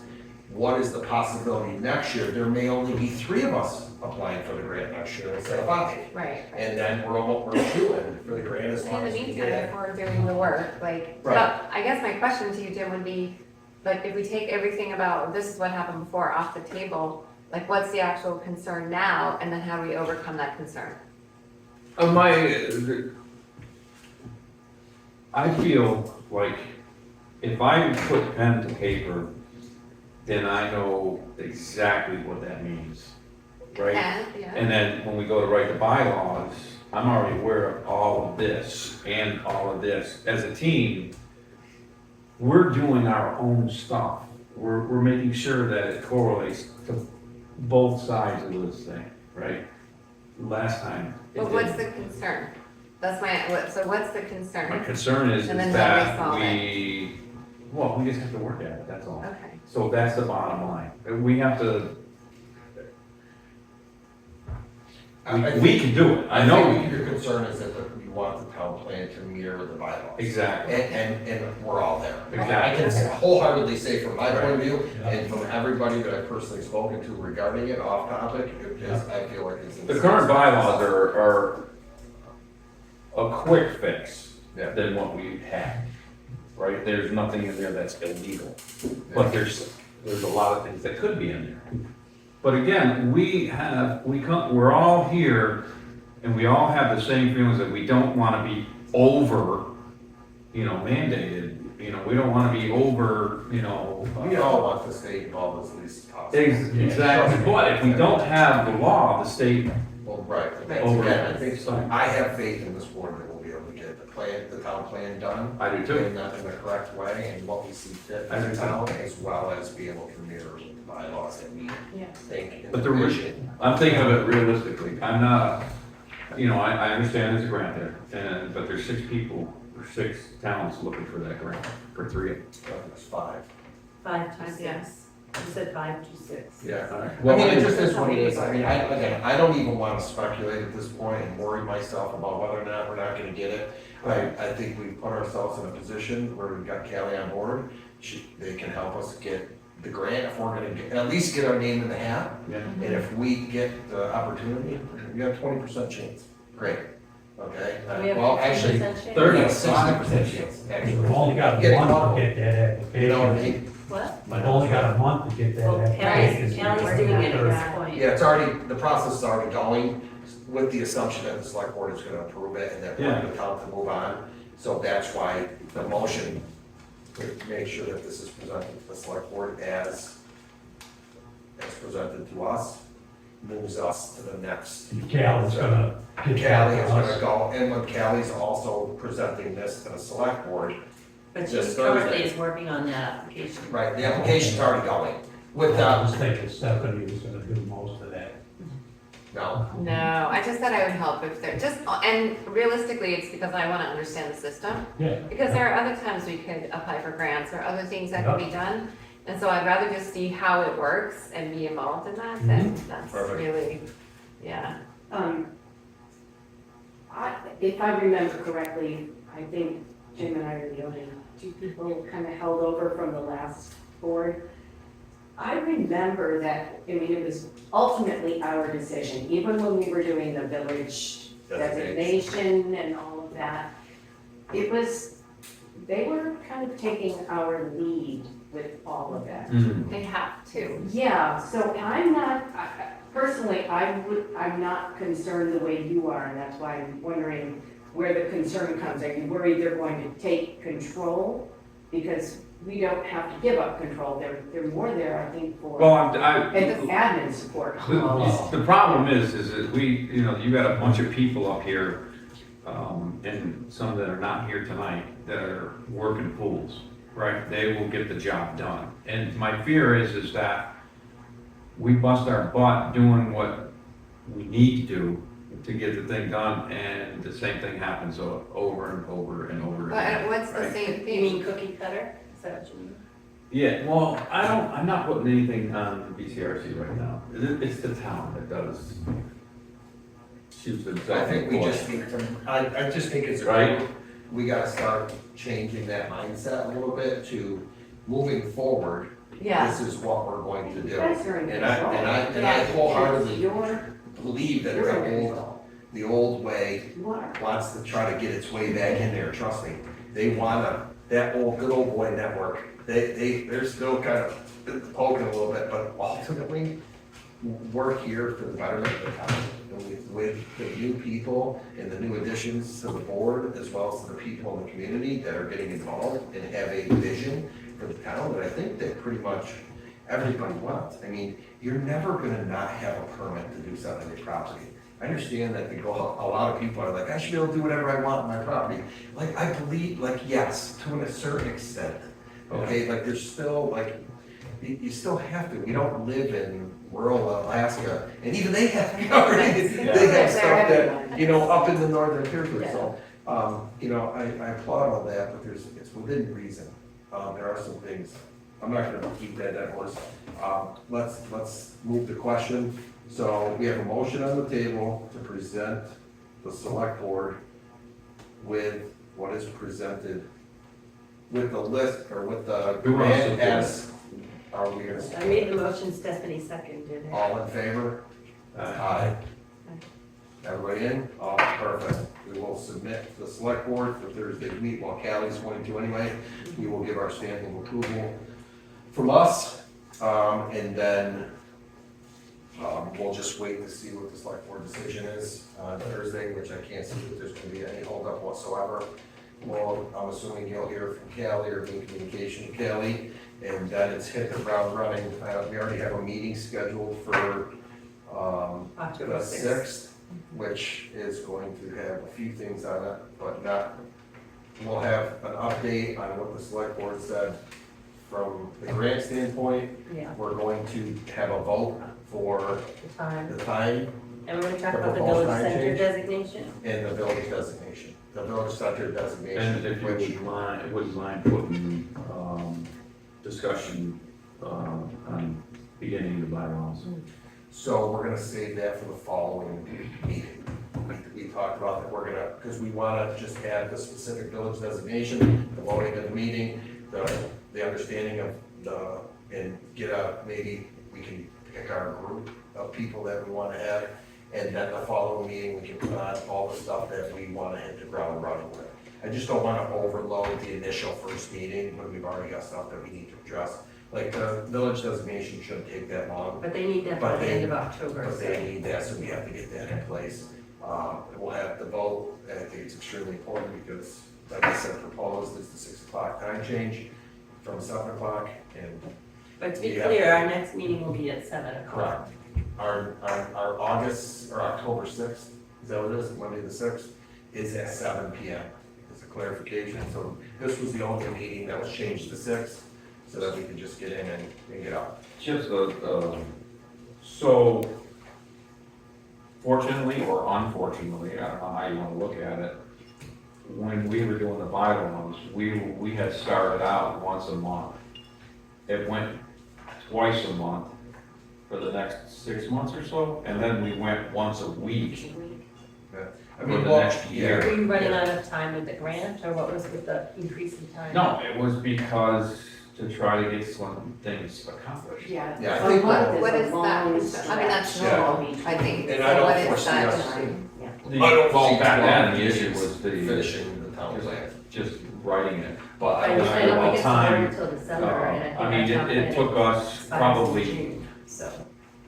Speaker 1: what is the possibility next year? There may only be 3 of us applying for the grant next year instead of 5.
Speaker 5: Right.
Speaker 1: And then we're doing for the grant as long
Speaker 5: In
Speaker 1: as
Speaker 5: the
Speaker 1: we
Speaker 5: meantime,
Speaker 1: get
Speaker 5: if
Speaker 1: it.
Speaker 5: we're doing the work, like,
Speaker 1: Right.
Speaker 5: but I guess my question to you, Jim, would be, like, if we take everything about, this is what happened before off the table, like, what's the actual concern now, and then how do we overcome that concern?
Speaker 2: I feel like if I put pen to paper, then I know exactly what that means, right?
Speaker 5: Yeah.
Speaker 2: And then when we go to write the bylaws, I'm already aware of all of this and all of this. As a team, we're doing our own stuff. We're making sure that it correlates to both sides of this thing, right? Last time. it
Speaker 5: But what's
Speaker 2: didn't.
Speaker 5: the concern? That's so what's the
Speaker 2: My
Speaker 5: concern?
Speaker 2: concern is
Speaker 5: And then how
Speaker 2: that
Speaker 5: we solve
Speaker 2: well, we just have to work at it, that's all.
Speaker 5: Okay.
Speaker 2: So that's the bottom line. We have to, we can do it, I know we
Speaker 1: think
Speaker 2: can
Speaker 1: your
Speaker 2: do it.
Speaker 1: concern is that you want the town plan to mirror the bylaws.
Speaker 2: Exactly.
Speaker 1: And we're all there.
Speaker 2: Exactly.
Speaker 1: I can wholeheartedly say from my point of view,
Speaker 6: Yeah.
Speaker 1: and from everybody that I've personally spoken to regarding it, off topic, I feel like it's.
Speaker 2: The current bylaws are a quick fix
Speaker 1: Yeah.
Speaker 2: than what we had, right? There's nothing in there that's illegal, but there's a lot of things that could be in there. But again, we're all here, and we all have the same feelings that we don't wanna be over, mandated, we don't wanna be over,
Speaker 1: We all want the state involved as least as possible.
Speaker 2: Exactly, but if we don't have the law, the state,
Speaker 1: Well, right, but
Speaker 2: Over.
Speaker 1: again, I think so. I have faith in this board that we'll be able to get the town plan done.
Speaker 2: I do too.
Speaker 1: In the correct way, and what we see fit
Speaker 2: I
Speaker 1: in
Speaker 2: do
Speaker 1: the
Speaker 2: too.
Speaker 1: town, as well as be able to mirror the bylaws that we
Speaker 5: Yeah.
Speaker 1: think in
Speaker 2: But
Speaker 1: the
Speaker 2: the
Speaker 1: vision.
Speaker 2: I'm thinking of it realistically. I'm not, I understand there's a grant there, but there's 6 people, or 6 towns looking for that grant, for 3 of them.
Speaker 1: It's 5.
Speaker 4: 5 to 6.
Speaker 5: Yes.
Speaker 4: You said 5 to 6.
Speaker 1: Yeah.
Speaker 2: All right.
Speaker 1: I mean, it just is what it is. I mean, I don't even want to speculate at this point and worry myself about whether or not we're not gonna get it. I think we've put ourselves in a position where we've got Callie on board. They can help us get the grant if we're gonna at least get our name in the hat.
Speaker 2: Yeah.
Speaker 1: And if we get the opportunity, we have 20% chance. Great, okay?
Speaker 4: We have
Speaker 1: Well, actually,
Speaker 4: 50% chance?
Speaker 1: 60% chance, actually.
Speaker 6: We've only got
Speaker 1: Getting
Speaker 6: a month
Speaker 1: caught.
Speaker 6: to get that
Speaker 1: You know what I
Speaker 6: application.
Speaker 1: mean?
Speaker 4: What?
Speaker 6: I've only got a month to get that
Speaker 4: Well,
Speaker 6: application.
Speaker 4: Cal's doing it at this point.
Speaker 1: Yeah, it's already, the process is already going with the assumption that the select board is gonna approve it and that we're
Speaker 2: Yeah.
Speaker 1: gonna tell them to move on. So that's why the motion, to make sure that this is presented to the select board as presented to us, moves us to the next.
Speaker 6: And Cal is gonna get
Speaker 1: Callie
Speaker 6: that
Speaker 1: is
Speaker 6: to
Speaker 1: gonna
Speaker 6: us.
Speaker 1: go, and when Callie's also presenting this to the select board,
Speaker 4: But she
Speaker 1: This
Speaker 4: currently
Speaker 1: Thursday.
Speaker 4: is working on that application.
Speaker 1: right, the application's already going. With,
Speaker 6: I was thinking Stephanie was gonna do most of that.
Speaker 1: no,
Speaker 5: No, I just said I would help if they're and realistically, it's because I wanna understand the system.
Speaker 6: Yeah.
Speaker 5: Because there are other times we could apply for grants or other things that can be done. And so I'd rather just see how it works and be involved in that than that's
Speaker 1: Perfect.
Speaker 5: really, yeah.
Speaker 3: If I remember correctly, I think Jim and I are the only 2 people kind of held over from the last board. I remember that, it was ultimately our decision, even when we were doing the village designation and all of that. They were kind of taking our lead with all of that.
Speaker 5: They have to.
Speaker 3: Yeah, so I'm not, personally, I'm not concerned the way you are, and that's why I'm wondering where the concern comes. Are you worried they're going to take control? Because we don't have to give up control. They're more there, I think, for
Speaker 2: Well,
Speaker 3: admin support.
Speaker 2: the problem is that you got a bunch of people up here, and some that are not here tonight, that are working fools, right? They will get the job done. And my fear is that we bust our butt doing what we need to do to get the thing done, and the same thing happens over and over and over again.
Speaker 5: But what's the
Speaker 2: right?
Speaker 5: same
Speaker 4: You
Speaker 5: thing?
Speaker 4: mean cookie cutter? Is that what you mean?
Speaker 2: Yeah, well, I'm not putting anything on BCRC right now. It's the town that does. Shoots
Speaker 1: I
Speaker 2: themselves.
Speaker 1: think
Speaker 2: in
Speaker 1: we
Speaker 2: the
Speaker 1: just
Speaker 2: foot.
Speaker 1: need to, I just think it's a
Speaker 2: Right.
Speaker 1: group, we gotta start changing that mindset a little bit to moving forward.
Speaker 5: Yeah.
Speaker 1: This is what we're going to
Speaker 3: You
Speaker 1: do.
Speaker 3: guys are in
Speaker 1: And I
Speaker 3: control.
Speaker 1: wholeheartedly
Speaker 3: You're
Speaker 1: believe that
Speaker 3: in
Speaker 1: the
Speaker 3: control.
Speaker 1: old way
Speaker 3: You are.
Speaker 1: wants to try to get its way back in there, trust me. They wanna, that good old boy network, they're still kind of poking a little bit, but ultimately, we're here for the betterment of the town. And with the new people and the new additions to the board, as well as to the people in the community that are getting involved and have a vision for the town that I think that pretty much everybody wants. I mean, you're never gonna not have a permit to do something on your property. I understand that a lot of people are like, I should be able to do whatever I want on my property. Like, I believe, like, yes, to a certain extent, okay? Like, there's still, like, you still have to, we don't live in rural Alaska, and even they have, they have stuff that, you know, up in the northern territory, so, you know, I applaud all that, but it's within reason. There are some things, I'm not gonna keep that horse. Let's move the question. So we have a motion on the table to present the select board with what is presented, with the list, or with the grant as, are we gonna?
Speaker 4: I made the motion, Stephanie seconded it.
Speaker 1: All in favor? Aye. Everybody in? Oh, perfect. We will submit to the select board for Thursday meet while Callie's going to anyway. We will give our stamping approval from us, and then we'll just wait to see what the select board decision is on Thursday, which I can't see that there's gonna be any holdup whatsoever. Well, I'm assuming you'll hear from Callie or be in communication with Callie, and then it's hit the ground running. We already have a meeting scheduled for
Speaker 4: October
Speaker 1: the
Speaker 4: 6th.
Speaker 1: 6th, which is going to have a few things on it, but not, we'll have an update on what the select board said from the grant standpoint.
Speaker 4: Yeah,
Speaker 1: We're going to have a vote for
Speaker 4: the time.
Speaker 1: the time
Speaker 4: And we're gonna talk
Speaker 1: The
Speaker 4: about the
Speaker 1: proposed
Speaker 4: village
Speaker 1: time
Speaker 4: center
Speaker 1: change?
Speaker 4: designation.
Speaker 1: and the village designation, the village center
Speaker 2: And
Speaker 1: designation,
Speaker 2: if you
Speaker 1: which,
Speaker 2: wouldn't mind putting, discussion, on beginning of the bylaws.
Speaker 1: so we're gonna save that for the following meeting. We talked about that we're gonna, because we wanna just add the specific village designation, the voting of the meeting, the understanding of and get maybe we can pick our group of people that we wanna have, and then the following meeting, we can put on all the stuff that we wanna hit the ground running with. I just don't wanna overload the initial first meeting when we've already got stuff that we need to address. Like, the village designation shouldn't take that long,
Speaker 4: But they need that by the end of October.
Speaker 1: but they need that, so we have to get that in place. We'll have the vote, and I think it's extremely important because, like I said, proposed is the 6 o'clock time change from 7 o'clock, and
Speaker 4: But to be
Speaker 1: Yeah.
Speaker 4: clear, our next meeting will be at 7 o'clock.
Speaker 1: correct. Our August, or October 6th, is that what it is, Monday the 6th, is at 7 PM. It's a clarification, so this was the only meeting that was changed to 6, so that we can just get in and get out.
Speaker 2: Just, so fortunately or unfortunately, I don't know how you wanna look at it, when we were doing the bylaws, we had started out once a month. It went twice a month for the next 6 months or so, and then we went once a week
Speaker 1: I
Speaker 2: for
Speaker 1: mean,
Speaker 2: the
Speaker 1: well,
Speaker 2: next year.
Speaker 4: Were you running out of time with the grant, or what was with the increase in time?
Speaker 2: No, it was because to try to get some things accomplished.
Speaker 3: Yeah.
Speaker 1: Yeah, I
Speaker 3: So
Speaker 1: think
Speaker 3: what
Speaker 5: What
Speaker 3: is
Speaker 5: is
Speaker 3: a long
Speaker 5: that? I mean, that's
Speaker 3: stretch?
Speaker 5: normal, I think.
Speaker 1: And
Speaker 5: So
Speaker 1: I don't
Speaker 5: what is
Speaker 1: foresee
Speaker 5: that
Speaker 1: us
Speaker 5: time?
Speaker 2: Well, back then, the issue was the,
Speaker 1: finishing the town plan,
Speaker 2: just writing it.
Speaker 1: but
Speaker 4: I
Speaker 1: I
Speaker 4: understand,
Speaker 1: know
Speaker 4: I don't think it's
Speaker 2: time,
Speaker 4: started until December, and I think
Speaker 2: I mean,
Speaker 4: our town
Speaker 2: it
Speaker 4: plan
Speaker 2: took us
Speaker 4: expires in
Speaker 2: probably
Speaker 4: June, so.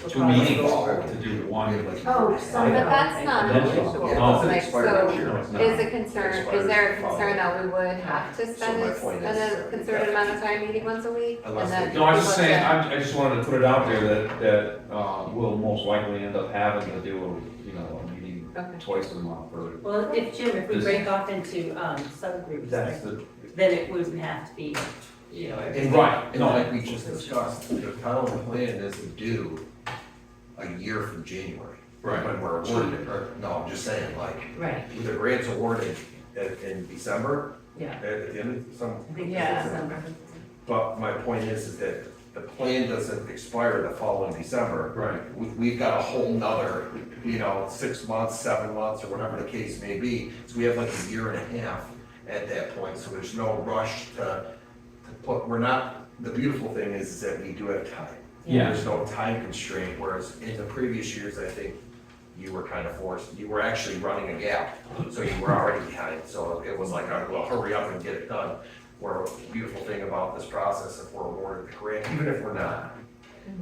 Speaker 4: we'll
Speaker 2: 2
Speaker 4: probably
Speaker 2: meetings
Speaker 4: go-
Speaker 2: to do one.
Speaker 5: Oh, so, but that's not
Speaker 2: Then she's-
Speaker 5: unusual.
Speaker 1: Yeah, it
Speaker 2: No.
Speaker 1: doesn't
Speaker 5: Like,
Speaker 1: expire
Speaker 5: so,
Speaker 1: next year.
Speaker 2: No, it's not.
Speaker 5: is a concern, is there a concern that we would have to
Speaker 1: So
Speaker 5: spend
Speaker 1: my
Speaker 5: this,
Speaker 1: point
Speaker 5: a
Speaker 1: is,
Speaker 5: concerted amount of time meeting once a week? And
Speaker 1: Unless
Speaker 5: then
Speaker 1: they-
Speaker 2: No, I was just
Speaker 5: people
Speaker 2: saying,
Speaker 5: can-
Speaker 2: I just wanted to put it out there that we'll most likely end up having to do a meeting
Speaker 5: Okay.
Speaker 2: twice a month or.
Speaker 4: Well, if Jim, if we
Speaker 2: This-
Speaker 4: break off into, subgroups,
Speaker 2: That's the.
Speaker 4: then it wouldn't have to be,
Speaker 1: And
Speaker 2: Right,
Speaker 1: and
Speaker 2: no.
Speaker 1: like we just discussed, the town plan isn't due a year from January.
Speaker 2: Right.
Speaker 1: When we're awarded, or, no, I'm just saying, like,
Speaker 4: right,
Speaker 1: the grant's awarded in December,
Speaker 4: yeah.
Speaker 1: at the end of some,
Speaker 4: I think
Speaker 5: Yeah.
Speaker 4: it's December.
Speaker 1: but my point is that the plan doesn't expire the following December.
Speaker 2: Right.
Speaker 1: We've got a whole nother, 6 months, 7 months, or whatever the case may be. So we have like a year and a half at that point, so there's no rush to put, the beautiful thing is that we do have time.
Speaker 2: Yeah.
Speaker 1: There's no time constraint, whereas in the previous years, I think you were kind of forced, you were actually running a gap, so you were already behind. So it was like, well, hurry up and get it done. Where the beautiful thing about this process, if we're awarded the grant, even if we're not,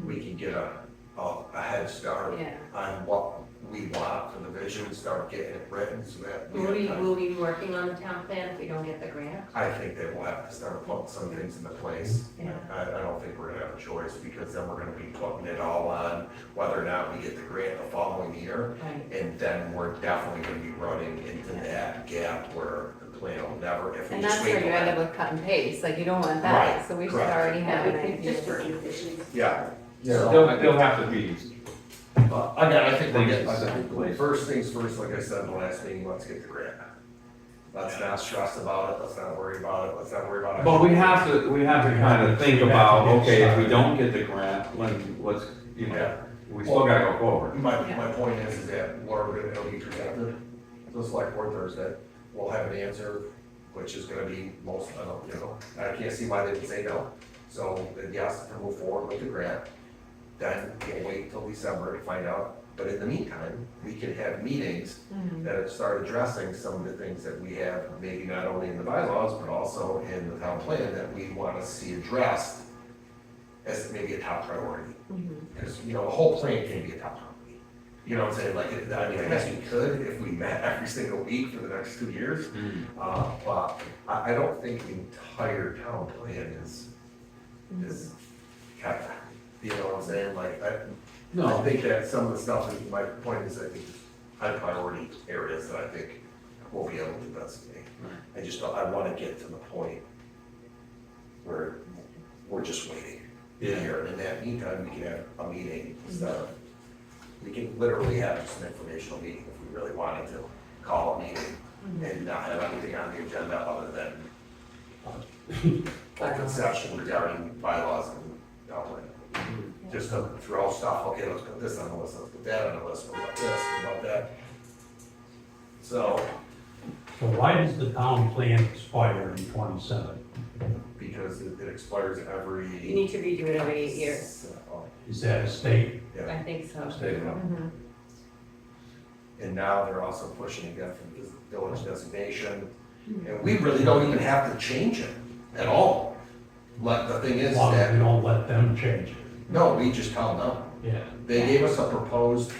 Speaker 1: we can get a head start
Speaker 5: Yeah.
Speaker 1: on what we want for the vision revisions, start getting it written so that we
Speaker 4: Will we,
Speaker 1: have time.
Speaker 4: will we be working on the town plan if we don't get the grant?
Speaker 1: I think that we'll have to start putting some things into place.
Speaker 4: Yeah.
Speaker 1: I don't think we're gonna have a choice, because then we're gonna be putting it all on whether or not we get the grant the following year.
Speaker 4: Right.
Speaker 1: And then we're definitely gonna be running into that gap where the plan will never, if we
Speaker 5: And
Speaker 1: just
Speaker 5: that's
Speaker 1: wait.
Speaker 5: where you
Speaker 1: till
Speaker 5: end up
Speaker 1: then-
Speaker 5: with cut and paste, like you don't want
Speaker 1: Right,
Speaker 5: that, so we should
Speaker 1: correct.
Speaker 5: already have an
Speaker 3: That would be
Speaker 5: idea.
Speaker 3: just for efficiency.
Speaker 1: Yeah.
Speaker 2: They'll have to be,
Speaker 1: Again, I think we're
Speaker 2: Things
Speaker 1: getting,
Speaker 2: to set in place.
Speaker 1: first things first, like I said in the last meeting, let's get the grant. Let's not stress about it, let's not worry about it, let's not worry about it.
Speaker 2: but we have to kind of think about, okay, if we don't get the grant, let's, you know, we still gotta go forward.
Speaker 1: My point is that we're gonna be presented to the select board Thursday. We'll have an answer, which is gonna be most, I can't see why they would say no. So, then yes, to move forward with the grant, then we'll wait till December to find out. But in the meantime, we can have meetings that start addressing some of the things that we have, maybe not only in the bylaws, but also in the town plan that we wanna see addressed as maybe a top priority. Because, the whole plan can be a top priority. You know what I'm saying? Like, I guess we could if we met every single week for the next 2 years. But I don't think the entire town plan is kept, you know what I'm saying? Like, I think that some of the stuff, my point is, I think there's high priority areas that I think we'll be able to designate. I wanna get to the point where we're just waiting here, and in that meantime, we can have a meeting instead of, we can literally have just an informational meeting if we really wanted to, call a meeting and not have anything on the agenda other than a conception regarding bylaws and outline. Just to throw stuff, okay, let's put this on the list, let's put that on the list, what about this, what about that? So,
Speaker 6: So why does the town plan expire in 27?
Speaker 1: because it expires
Speaker 4: You
Speaker 1: every.
Speaker 4: need to redo it every 8 years.
Speaker 6: Is that a state?
Speaker 1: Yeah,
Speaker 4: I think so.
Speaker 1: and now they're also pushing again for the village designation, and we really don't even have to change it at all. But the thing is
Speaker 6: Why
Speaker 1: that,
Speaker 6: we don't let them change it?
Speaker 1: no, we just tell them no.
Speaker 6: Yeah.
Speaker 1: They gave us a proposed,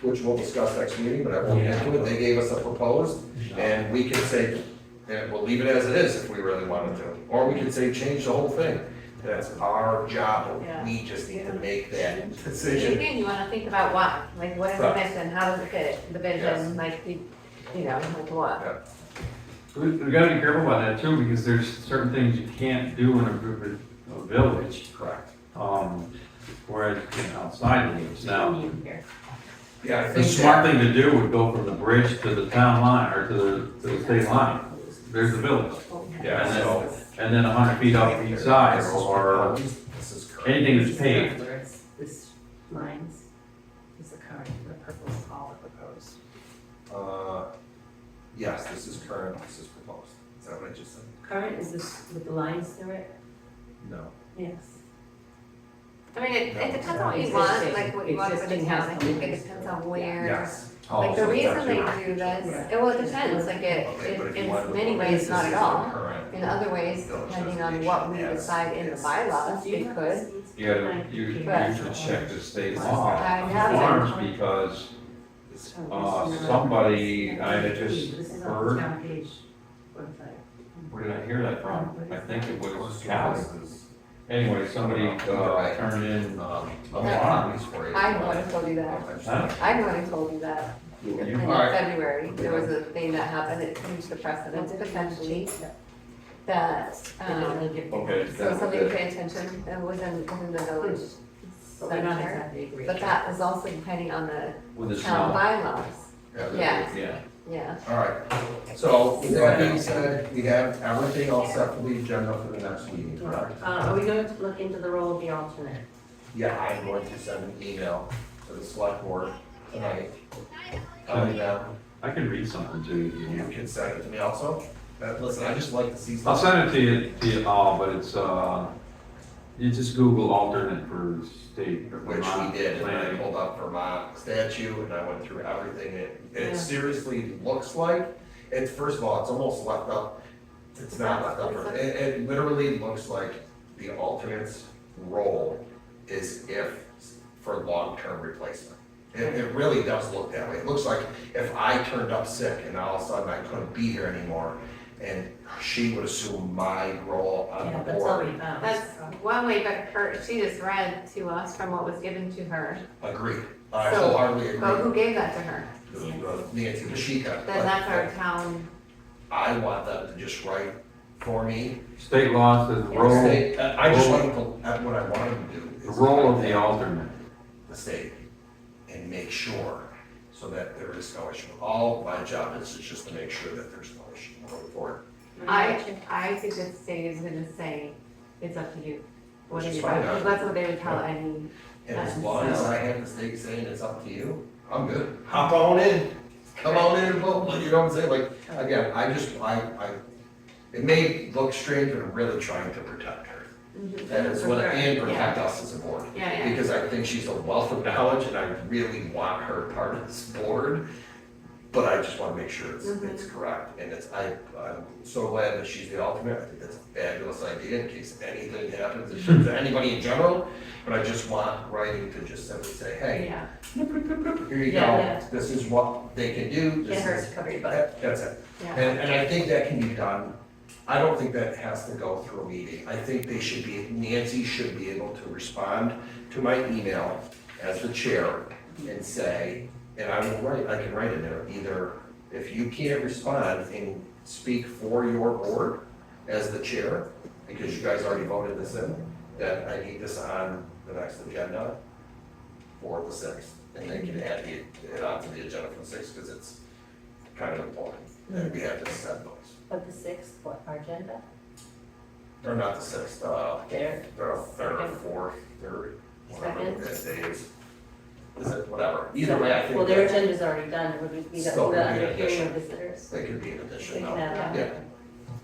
Speaker 1: which we'll discuss next meeting, but I won't get into it, they gave us a proposed, and we can say, and we'll leave it as it is if we really wanted to, or we can say change the whole thing. That's our job,
Speaker 4: Yeah.
Speaker 1: we just need to make that
Speaker 5: And
Speaker 1: decision.
Speaker 5: again, you wanna think about why, like what is the
Speaker 1: Right.
Speaker 5: mission, how does it fit, the vision,
Speaker 1: Yes.
Speaker 5: like, like what?
Speaker 2: We gotta be careful about that too, because there's certain things you can't do in a village,
Speaker 1: Correct.
Speaker 2: whereas outside of it. Now,
Speaker 1: Yeah, I
Speaker 2: the
Speaker 1: think
Speaker 2: smart
Speaker 1: that,
Speaker 2: thing to do would go from the bridge to the town line, or to the state line. There's the village.
Speaker 1: yeah, so.
Speaker 2: And then 100 feet up each side,
Speaker 1: This is
Speaker 2: or
Speaker 1: proposed, this is current.
Speaker 2: anything that's paved.
Speaker 4: Where it's this lines is the current, the purple is all the proposed.
Speaker 1: Yes, this is current, this is proposed, is that what I just said?
Speaker 4: Current is this with the lines through it?
Speaker 1: No.
Speaker 4: Yes.
Speaker 5: I mean, it depends on what you
Speaker 4: Existing.
Speaker 5: want, like what you want for the
Speaker 4: Existing
Speaker 5: town,
Speaker 4: has
Speaker 5: I
Speaker 4: to
Speaker 5: think
Speaker 4: be-
Speaker 5: it depends on where.
Speaker 1: Yes.
Speaker 5: Like the
Speaker 2: Also,
Speaker 5: reason
Speaker 2: that's
Speaker 5: they
Speaker 2: your-
Speaker 5: do this,
Speaker 4: Yeah.
Speaker 5: well, it depends, like
Speaker 1: Okay, but if you
Speaker 5: in
Speaker 1: wanted to
Speaker 5: many
Speaker 1: put
Speaker 5: ways,
Speaker 1: this
Speaker 5: not
Speaker 1: is
Speaker 5: at all.
Speaker 1: current,
Speaker 5: In other ways, depending on what we decide in the bylaws, we could.
Speaker 7: Yeah, you
Speaker 5: But-
Speaker 7: should check the state
Speaker 5: I
Speaker 7: law
Speaker 5: haven't.
Speaker 7: farms because somebody, I had just
Speaker 4: This is on the
Speaker 7: heard,
Speaker 4: town page website.
Speaker 7: where did I hear that from? I think it was Cal.
Speaker 1: This is,
Speaker 7: Anyway, somebody turned in
Speaker 1: alarms for you.
Speaker 5: I know what I told you that.
Speaker 7: Huh?
Speaker 5: I know what I told you that. In
Speaker 1: Alright.
Speaker 5: February, there was a thing that happened, it changed the precedence potentially, that,
Speaker 7: Okay.
Speaker 5: so something to pay attention, it was in the village.
Speaker 4: But we're not
Speaker 5: center.
Speaker 4: exactly agreeing.
Speaker 5: But that is also depending on the
Speaker 7: With the
Speaker 5: town
Speaker 7: snow.
Speaker 5: bylaws, yeah,
Speaker 7: Yeah.
Speaker 5: yeah.
Speaker 1: All right, so with that being said, we have everything all set for the agenda for the next meeting, correct?
Speaker 4: Are we going to look into the role of the alternate?
Speaker 1: Yeah, I'm going to send an email to the select board tonight, telling them,
Speaker 2: I can read something to you.
Speaker 1: you can send it to me also. Listen, I just like to see
Speaker 2: I'll
Speaker 1: stuff.
Speaker 2: send it to you all, but it's, you just Google alternate for state. or
Speaker 1: Which we
Speaker 2: Vermont
Speaker 1: did, and I
Speaker 2: planning.
Speaker 1: pulled up Vermont statute, and I went through everything,
Speaker 4: Yeah.
Speaker 1: it seriously looks like, it's, first of all, it's almost left up, it's not left up, it literally looks like the alternate's role is if, for long-term replacement. It really does look that way. It looks like if I turned up sick and all of a sudden I couldn't be here anymore, and she would assume my role on
Speaker 4: Yeah,
Speaker 1: the
Speaker 4: that's all we
Speaker 1: board.
Speaker 4: found.
Speaker 5: That's one way, but she just read to us from what was given to her.
Speaker 1: Agreed. I
Speaker 5: So,
Speaker 1: wholeheartedly
Speaker 5: But who
Speaker 1: agree.
Speaker 5: gave that to her?
Speaker 1: Nancy Bashika.
Speaker 5: Then that's our town,
Speaker 1: I want them to just write for me.
Speaker 2: State law says
Speaker 5: Yeah.
Speaker 2: role,
Speaker 1: I just want them to, that's what I want them to do.
Speaker 2: the
Speaker 1: is
Speaker 2: role of
Speaker 1: contact
Speaker 2: the alternate.
Speaker 1: The state and make sure so that there is no issue. All my job is just to make sure that there's no issue going forward.
Speaker 5: I think the state is gonna say, it's up to you. What
Speaker 1: Which
Speaker 5: do
Speaker 1: is
Speaker 5: you,
Speaker 1: fine.
Speaker 5: because that's what they would tell any,
Speaker 1: And as long as I have the state saying it's up to you, I'm good. Hop on in, come on in and vote, you know what I'm saying? Like, again, it may look strange, but I'm really trying to protect her. That is what, and protect us as a board.
Speaker 5: yeah, yeah.
Speaker 1: Because I think she's a wealth of knowledge and I really want her part of this board. But I just want to make sure it's correct. And I'm so glad that she's the alternate. I think that's a fabulous idea in case anything happens to anybody in general. But I just want writing to just simply say, hey,
Speaker 5: Yeah,
Speaker 1: here you
Speaker 4: Yeah,
Speaker 1: go.
Speaker 4: yeah.
Speaker 1: This is what they can do. This
Speaker 4: Can't hurt
Speaker 1: is-
Speaker 4: to cover your butt.
Speaker 1: That's it.
Speaker 5: yeah.
Speaker 1: And I think that can be done. I don't think that has to go through a meeting. I think Nancy should be able to respond to my email as the chair and say, and I can write in there, either if you can't respond and speak for your board as the chair, because you guys already voted this in, then I need this on the next agenda for the 6th. And they can add it onto the agenda for the 6th because it's kind of important. And we have to set those.
Speaker 4: But the 6th, what, our agenda?
Speaker 1: Or not the 6th,
Speaker 4: There.
Speaker 1: they're third or fourth, third, whatever
Speaker 4: Second.
Speaker 1: that day is. Is it, whatever, either way, I think.
Speaker 4: Well, their
Speaker 1: that
Speaker 4: agenda's already done, it would be the
Speaker 1: Still would be an
Speaker 4: under hearing
Speaker 1: addition.
Speaker 4: of visitors.
Speaker 1: They could be an addition,
Speaker 4: They can
Speaker 1: though.
Speaker 4: add that.
Speaker 1: Yeah,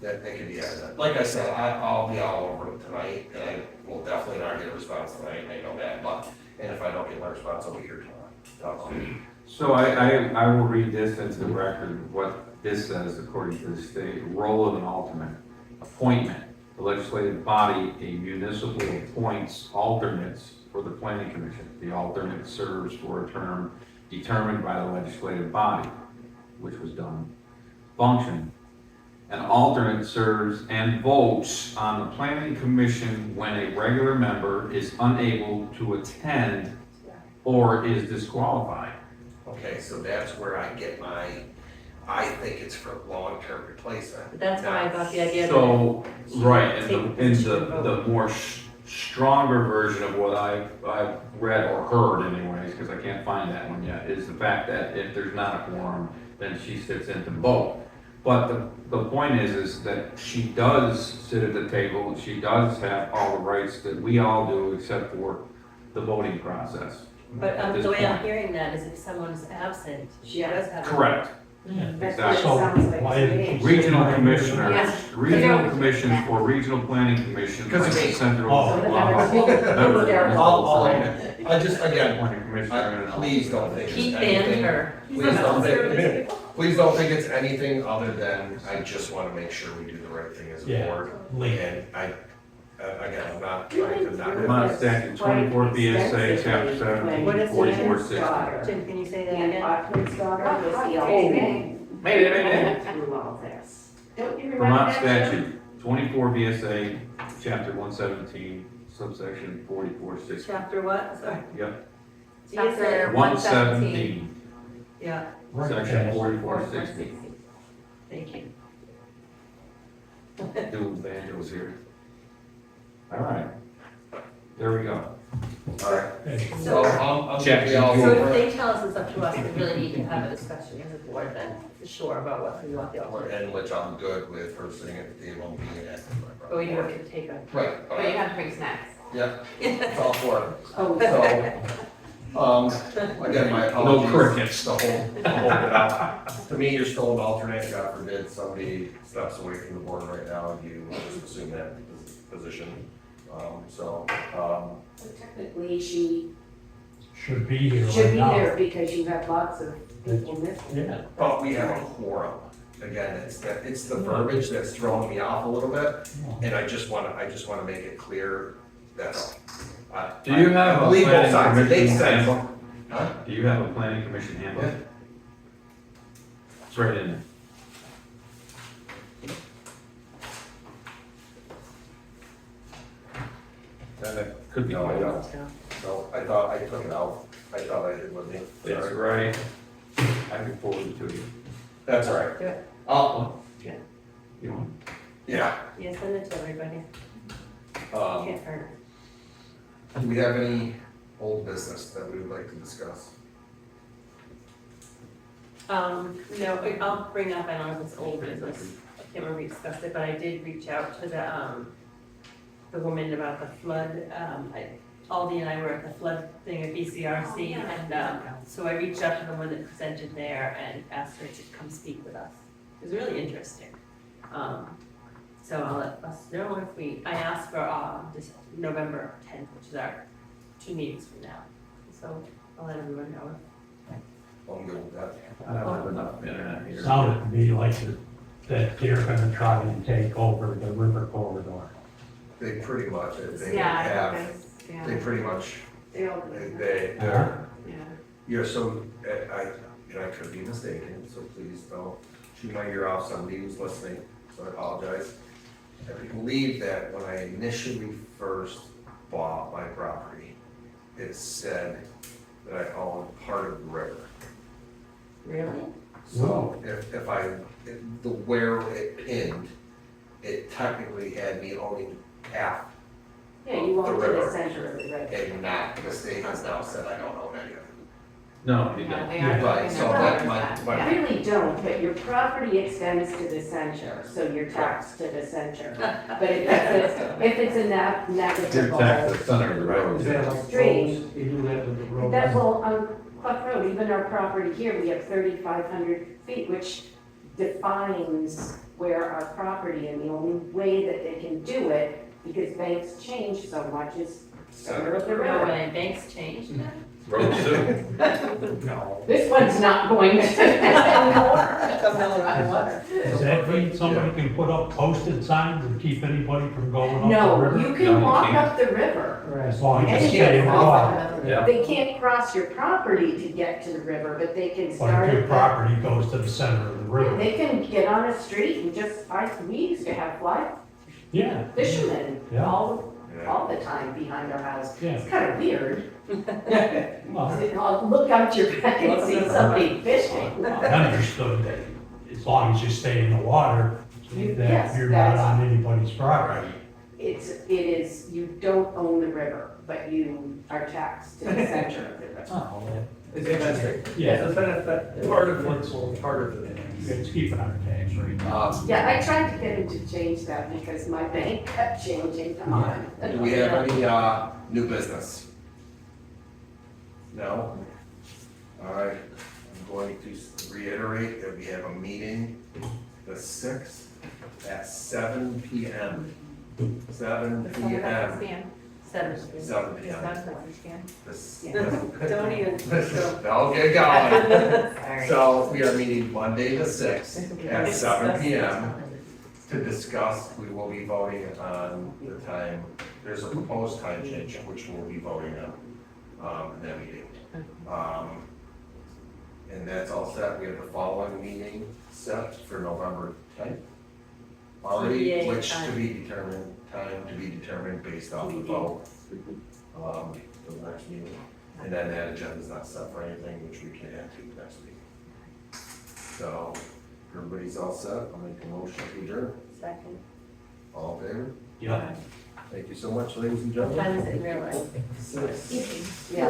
Speaker 1: that they could be added. Like I said, I'll be all over it tonight, and I will definitely not get a response tonight, I know that, but, and if I don't get my response, I'll be here tomorrow.
Speaker 2: So I will read this into the record, what this says according to the state, role of an alternate. Appointment, the legislative body, a municipal appoints alternates for the planning commission. The alternate serves for a term determined by the legislative body, which was done. Function, an alternate serves and votes on the planning commission when a regular member is unable to attend or is disqualified.
Speaker 1: Okay, so that's where I get I think it's for long-term replacement.
Speaker 4: But that's why I got the idea that.
Speaker 2: So, right,
Speaker 4: Take
Speaker 2: and
Speaker 4: position and
Speaker 2: the
Speaker 4: vote.
Speaker 2: more stronger version of what I've read or heard anyways, because I can't find that one yet, is the fact that if there's not a quorum, then she sits in to vote. But the point is that she does sit at the table, she does have all the rights that we all do except for the voting process.
Speaker 4: But
Speaker 2: at this
Speaker 4: the way I'm
Speaker 2: point.
Speaker 4: hearing that is if someone's absent, she
Speaker 3: Yeah.
Speaker 4: does have.
Speaker 2: Correct.
Speaker 3: That's what it
Speaker 2: Exactly.
Speaker 3: sounds like
Speaker 6: Why
Speaker 3: to
Speaker 6: did
Speaker 3: me.
Speaker 2: Regional commissioners,
Speaker 5: Yeah.
Speaker 2: regional commissions for regional planning commission,
Speaker 1: Because
Speaker 2: like
Speaker 1: of
Speaker 2: the
Speaker 1: me.
Speaker 2: central.
Speaker 6: Oh.
Speaker 3: So the
Speaker 2: law.
Speaker 3: members-
Speaker 2: Members.
Speaker 1: I just, again,
Speaker 2: Appointed commissioner and all.
Speaker 1: please don't think it's
Speaker 4: Keith
Speaker 1: anything.
Speaker 4: banned her.
Speaker 1: Please don't think it's anything other than, I just wanna make sure we do the right thing as a
Speaker 6: Yeah.
Speaker 1: board.
Speaker 6: Late.
Speaker 1: And again, I'm not trying to not.
Speaker 2: Vermont statute 24 BSA, chapter 17,
Speaker 3: What is
Speaker 2: 4460.
Speaker 4: Tim, can you say that
Speaker 3: And
Speaker 4: again?
Speaker 3: Auckland's daughter was the
Speaker 5: Oh,
Speaker 3: alternate.
Speaker 2: Made it.
Speaker 3: Through all this. Don't you remember
Speaker 2: Vermont
Speaker 3: that? Jim?
Speaker 2: statute 24 BSA, chapter 117, subsection 4460.
Speaker 4: Chapter what? Sorry.
Speaker 2: Yep,
Speaker 5: Chapter
Speaker 2: 117,
Speaker 4: Yeah,
Speaker 2: section 4460.
Speaker 4: thank you.
Speaker 2: Do banjos here. All right, there we go.
Speaker 1: Alright,
Speaker 6: Okay.
Speaker 1: so I'm
Speaker 2: Check.
Speaker 1: gonna be all
Speaker 4: So if
Speaker 1: over it.
Speaker 4: they tell us it's up to us, we really need to have a discussion as a board then, for sure, about what we want the alternate.
Speaker 1: And which I'm good with her sitting at the table and being active.
Speaker 4: But we do have to take a.
Speaker 1: Right,
Speaker 5: But you have to bring snacks.
Speaker 1: yeah, it's all for it.
Speaker 3: Oh,
Speaker 1: So, again, my apologies.
Speaker 2: crickets.
Speaker 1: To hold it out. To me, you're still an alternate, God forbid somebody steps away from the board right now, you just assume that position.
Speaker 3: Technically, she
Speaker 6: Should be here
Speaker 3: should
Speaker 6: right
Speaker 3: be
Speaker 6: now.
Speaker 3: there because you have lots of people missing.
Speaker 6: Yeah.
Speaker 1: But we have a quorum. Again, it's the verbiage that's throwing me off a little bit, and I just wanna make it clear that.
Speaker 2: Do you have
Speaker 1: I
Speaker 2: a
Speaker 1: believe both
Speaker 2: planning
Speaker 1: sides, it makes
Speaker 2: commission
Speaker 1: sense.
Speaker 2: handbook?
Speaker 1: Huh?
Speaker 2: Do you have a planning commission handbook?
Speaker 1: Yeah.
Speaker 2: It's right in there.
Speaker 1: And it,
Speaker 2: Could be.
Speaker 1: no, I don't. No, I thought I took it out. I thought I did with me.
Speaker 2: It's
Speaker 1: Sorry.
Speaker 2: right. I can forward it to you.
Speaker 1: That's all right.
Speaker 3: Do it.
Speaker 1: Oh,
Speaker 2: You want?
Speaker 1: yeah.
Speaker 4: Yeah, send it to everybody. Can't hurt.
Speaker 1: Do we have any old business that we would like to discuss?
Speaker 4: No, I'll bring up, I don't know if it's old business, I can't remember if we discussed it, but I did reach out to the woman about the flood. Aldi and I were at the flood thing at BCRC, and, so I reached out to the one that presented there and asked her to come speak with us. It was really interesting. So I'll let us know if I asked for, this November 10th, which is our 2 meetings from now. So I'll let everyone know.
Speaker 1: I'm good with that.
Speaker 2: I don't have enough internet here.
Speaker 6: Sounded to me like that they're gonna try and take over the river corridor.
Speaker 1: They pretty much, they
Speaker 5: Yeah, I
Speaker 1: have,
Speaker 5: think,
Speaker 1: they
Speaker 5: yeah,
Speaker 1: pretty much,
Speaker 5: they all,
Speaker 1: they're,
Speaker 5: yeah.
Speaker 1: you're so, I could be mistaken, so please don't shoot my ear off somebody who's listening, so I apologize. I believe that when I initially first bought my property, it said that I owned part of the river.
Speaker 3: Really?
Speaker 1: So if where it pinned, it technically had me owning half,
Speaker 3: Yeah, you
Speaker 1: The
Speaker 3: walk to the
Speaker 1: river.
Speaker 3: center of the river.
Speaker 1: and not, the state has now said I don't own any of it.
Speaker 2: No, you
Speaker 5: Yeah,
Speaker 2: don't.
Speaker 5: they are.
Speaker 1: Right, so that my-
Speaker 5: Yeah.
Speaker 3: Really don't, but your property extends to the center, so you're taxed to the center. But if it's a
Speaker 2: You're
Speaker 3: navigable
Speaker 2: taxed the center of the road.
Speaker 8: Is that like
Speaker 3: Street.
Speaker 8: roads? You do that with the roads?
Speaker 3: that will, on Clough Road, even our property here, we have 3,500 feet, which defines where our property, and the only way that they can do it, because banks change so much, is center of the
Speaker 4: No
Speaker 3: river.
Speaker 4: way, banks changed that?
Speaker 2: Road too.
Speaker 8: No.
Speaker 3: This one's not going to.
Speaker 6: Does that mean somebody can put up posted signs and keep anybody from going up the
Speaker 3: No,
Speaker 6: river?
Speaker 3: you
Speaker 2: No,
Speaker 3: can
Speaker 2: you
Speaker 3: walk
Speaker 2: can't.
Speaker 3: up the river.
Speaker 6: As long as
Speaker 3: And
Speaker 6: you
Speaker 3: you
Speaker 6: stay in the
Speaker 3: can
Speaker 6: water.
Speaker 2: Yeah.
Speaker 3: They can't cross your property to get to the river, but they can
Speaker 6: But
Speaker 3: start
Speaker 6: if your
Speaker 3: at
Speaker 6: property goes to the center of the
Speaker 3: the,
Speaker 6: river.
Speaker 3: they can get on a street and just, we used to have fly
Speaker 6: Yeah,
Speaker 3: fishermen
Speaker 6: Yeah.
Speaker 3: all the time behind our house.
Speaker 6: yeah.
Speaker 3: It's kind of weird.
Speaker 6: Well,
Speaker 3: I'll look out your back and see somebody fishing.
Speaker 6: I understood that as long as you stay in the water,
Speaker 3: Yes,
Speaker 6: that you're not
Speaker 3: that's-
Speaker 6: on anybody's property.
Speaker 3: It is, you don't own the river, but you are taxed to the center of the river.
Speaker 6: Oh,
Speaker 8: It's interesting.
Speaker 6: Yeah.
Speaker 8: It's a benefit, part of it.
Speaker 6: it's keeping our tax rate.
Speaker 3: Yeah, I tried to get him to change that because my bank kept changing on.
Speaker 1: Do we have any, new business? No? All right, I'm going to reiterate that we have a meeting the 6th at 7 PM. 7 PM. 7 PM. This-
Speaker 4: Don't even.
Speaker 1: Don't get going.
Speaker 5: Sorry.
Speaker 1: So we are meeting Monday the 6th at 7 PM to discuss, we will be voting on the time, there's a proposed time change which we'll be voting on, in that meeting. And that's all set, we have the following meeting set for November 10th. Already,
Speaker 4: Yay,
Speaker 1: which to
Speaker 4: time.
Speaker 1: be determined, time to be determined based off the vote, for the next meeting. And then that agenda's not set for anything, which we can add to the next meeting. So, everybody's all set, I'll make a motion to adjourn.
Speaker 4: Second.
Speaker 1: All in favor?
Speaker 6: Yeah.
Speaker 1: Thank you so much, ladies and
Speaker 4: What
Speaker 1: gentlemen.
Speaker 4: time is it in real life?
Speaker 1: 6.
Speaker 3: Yeah.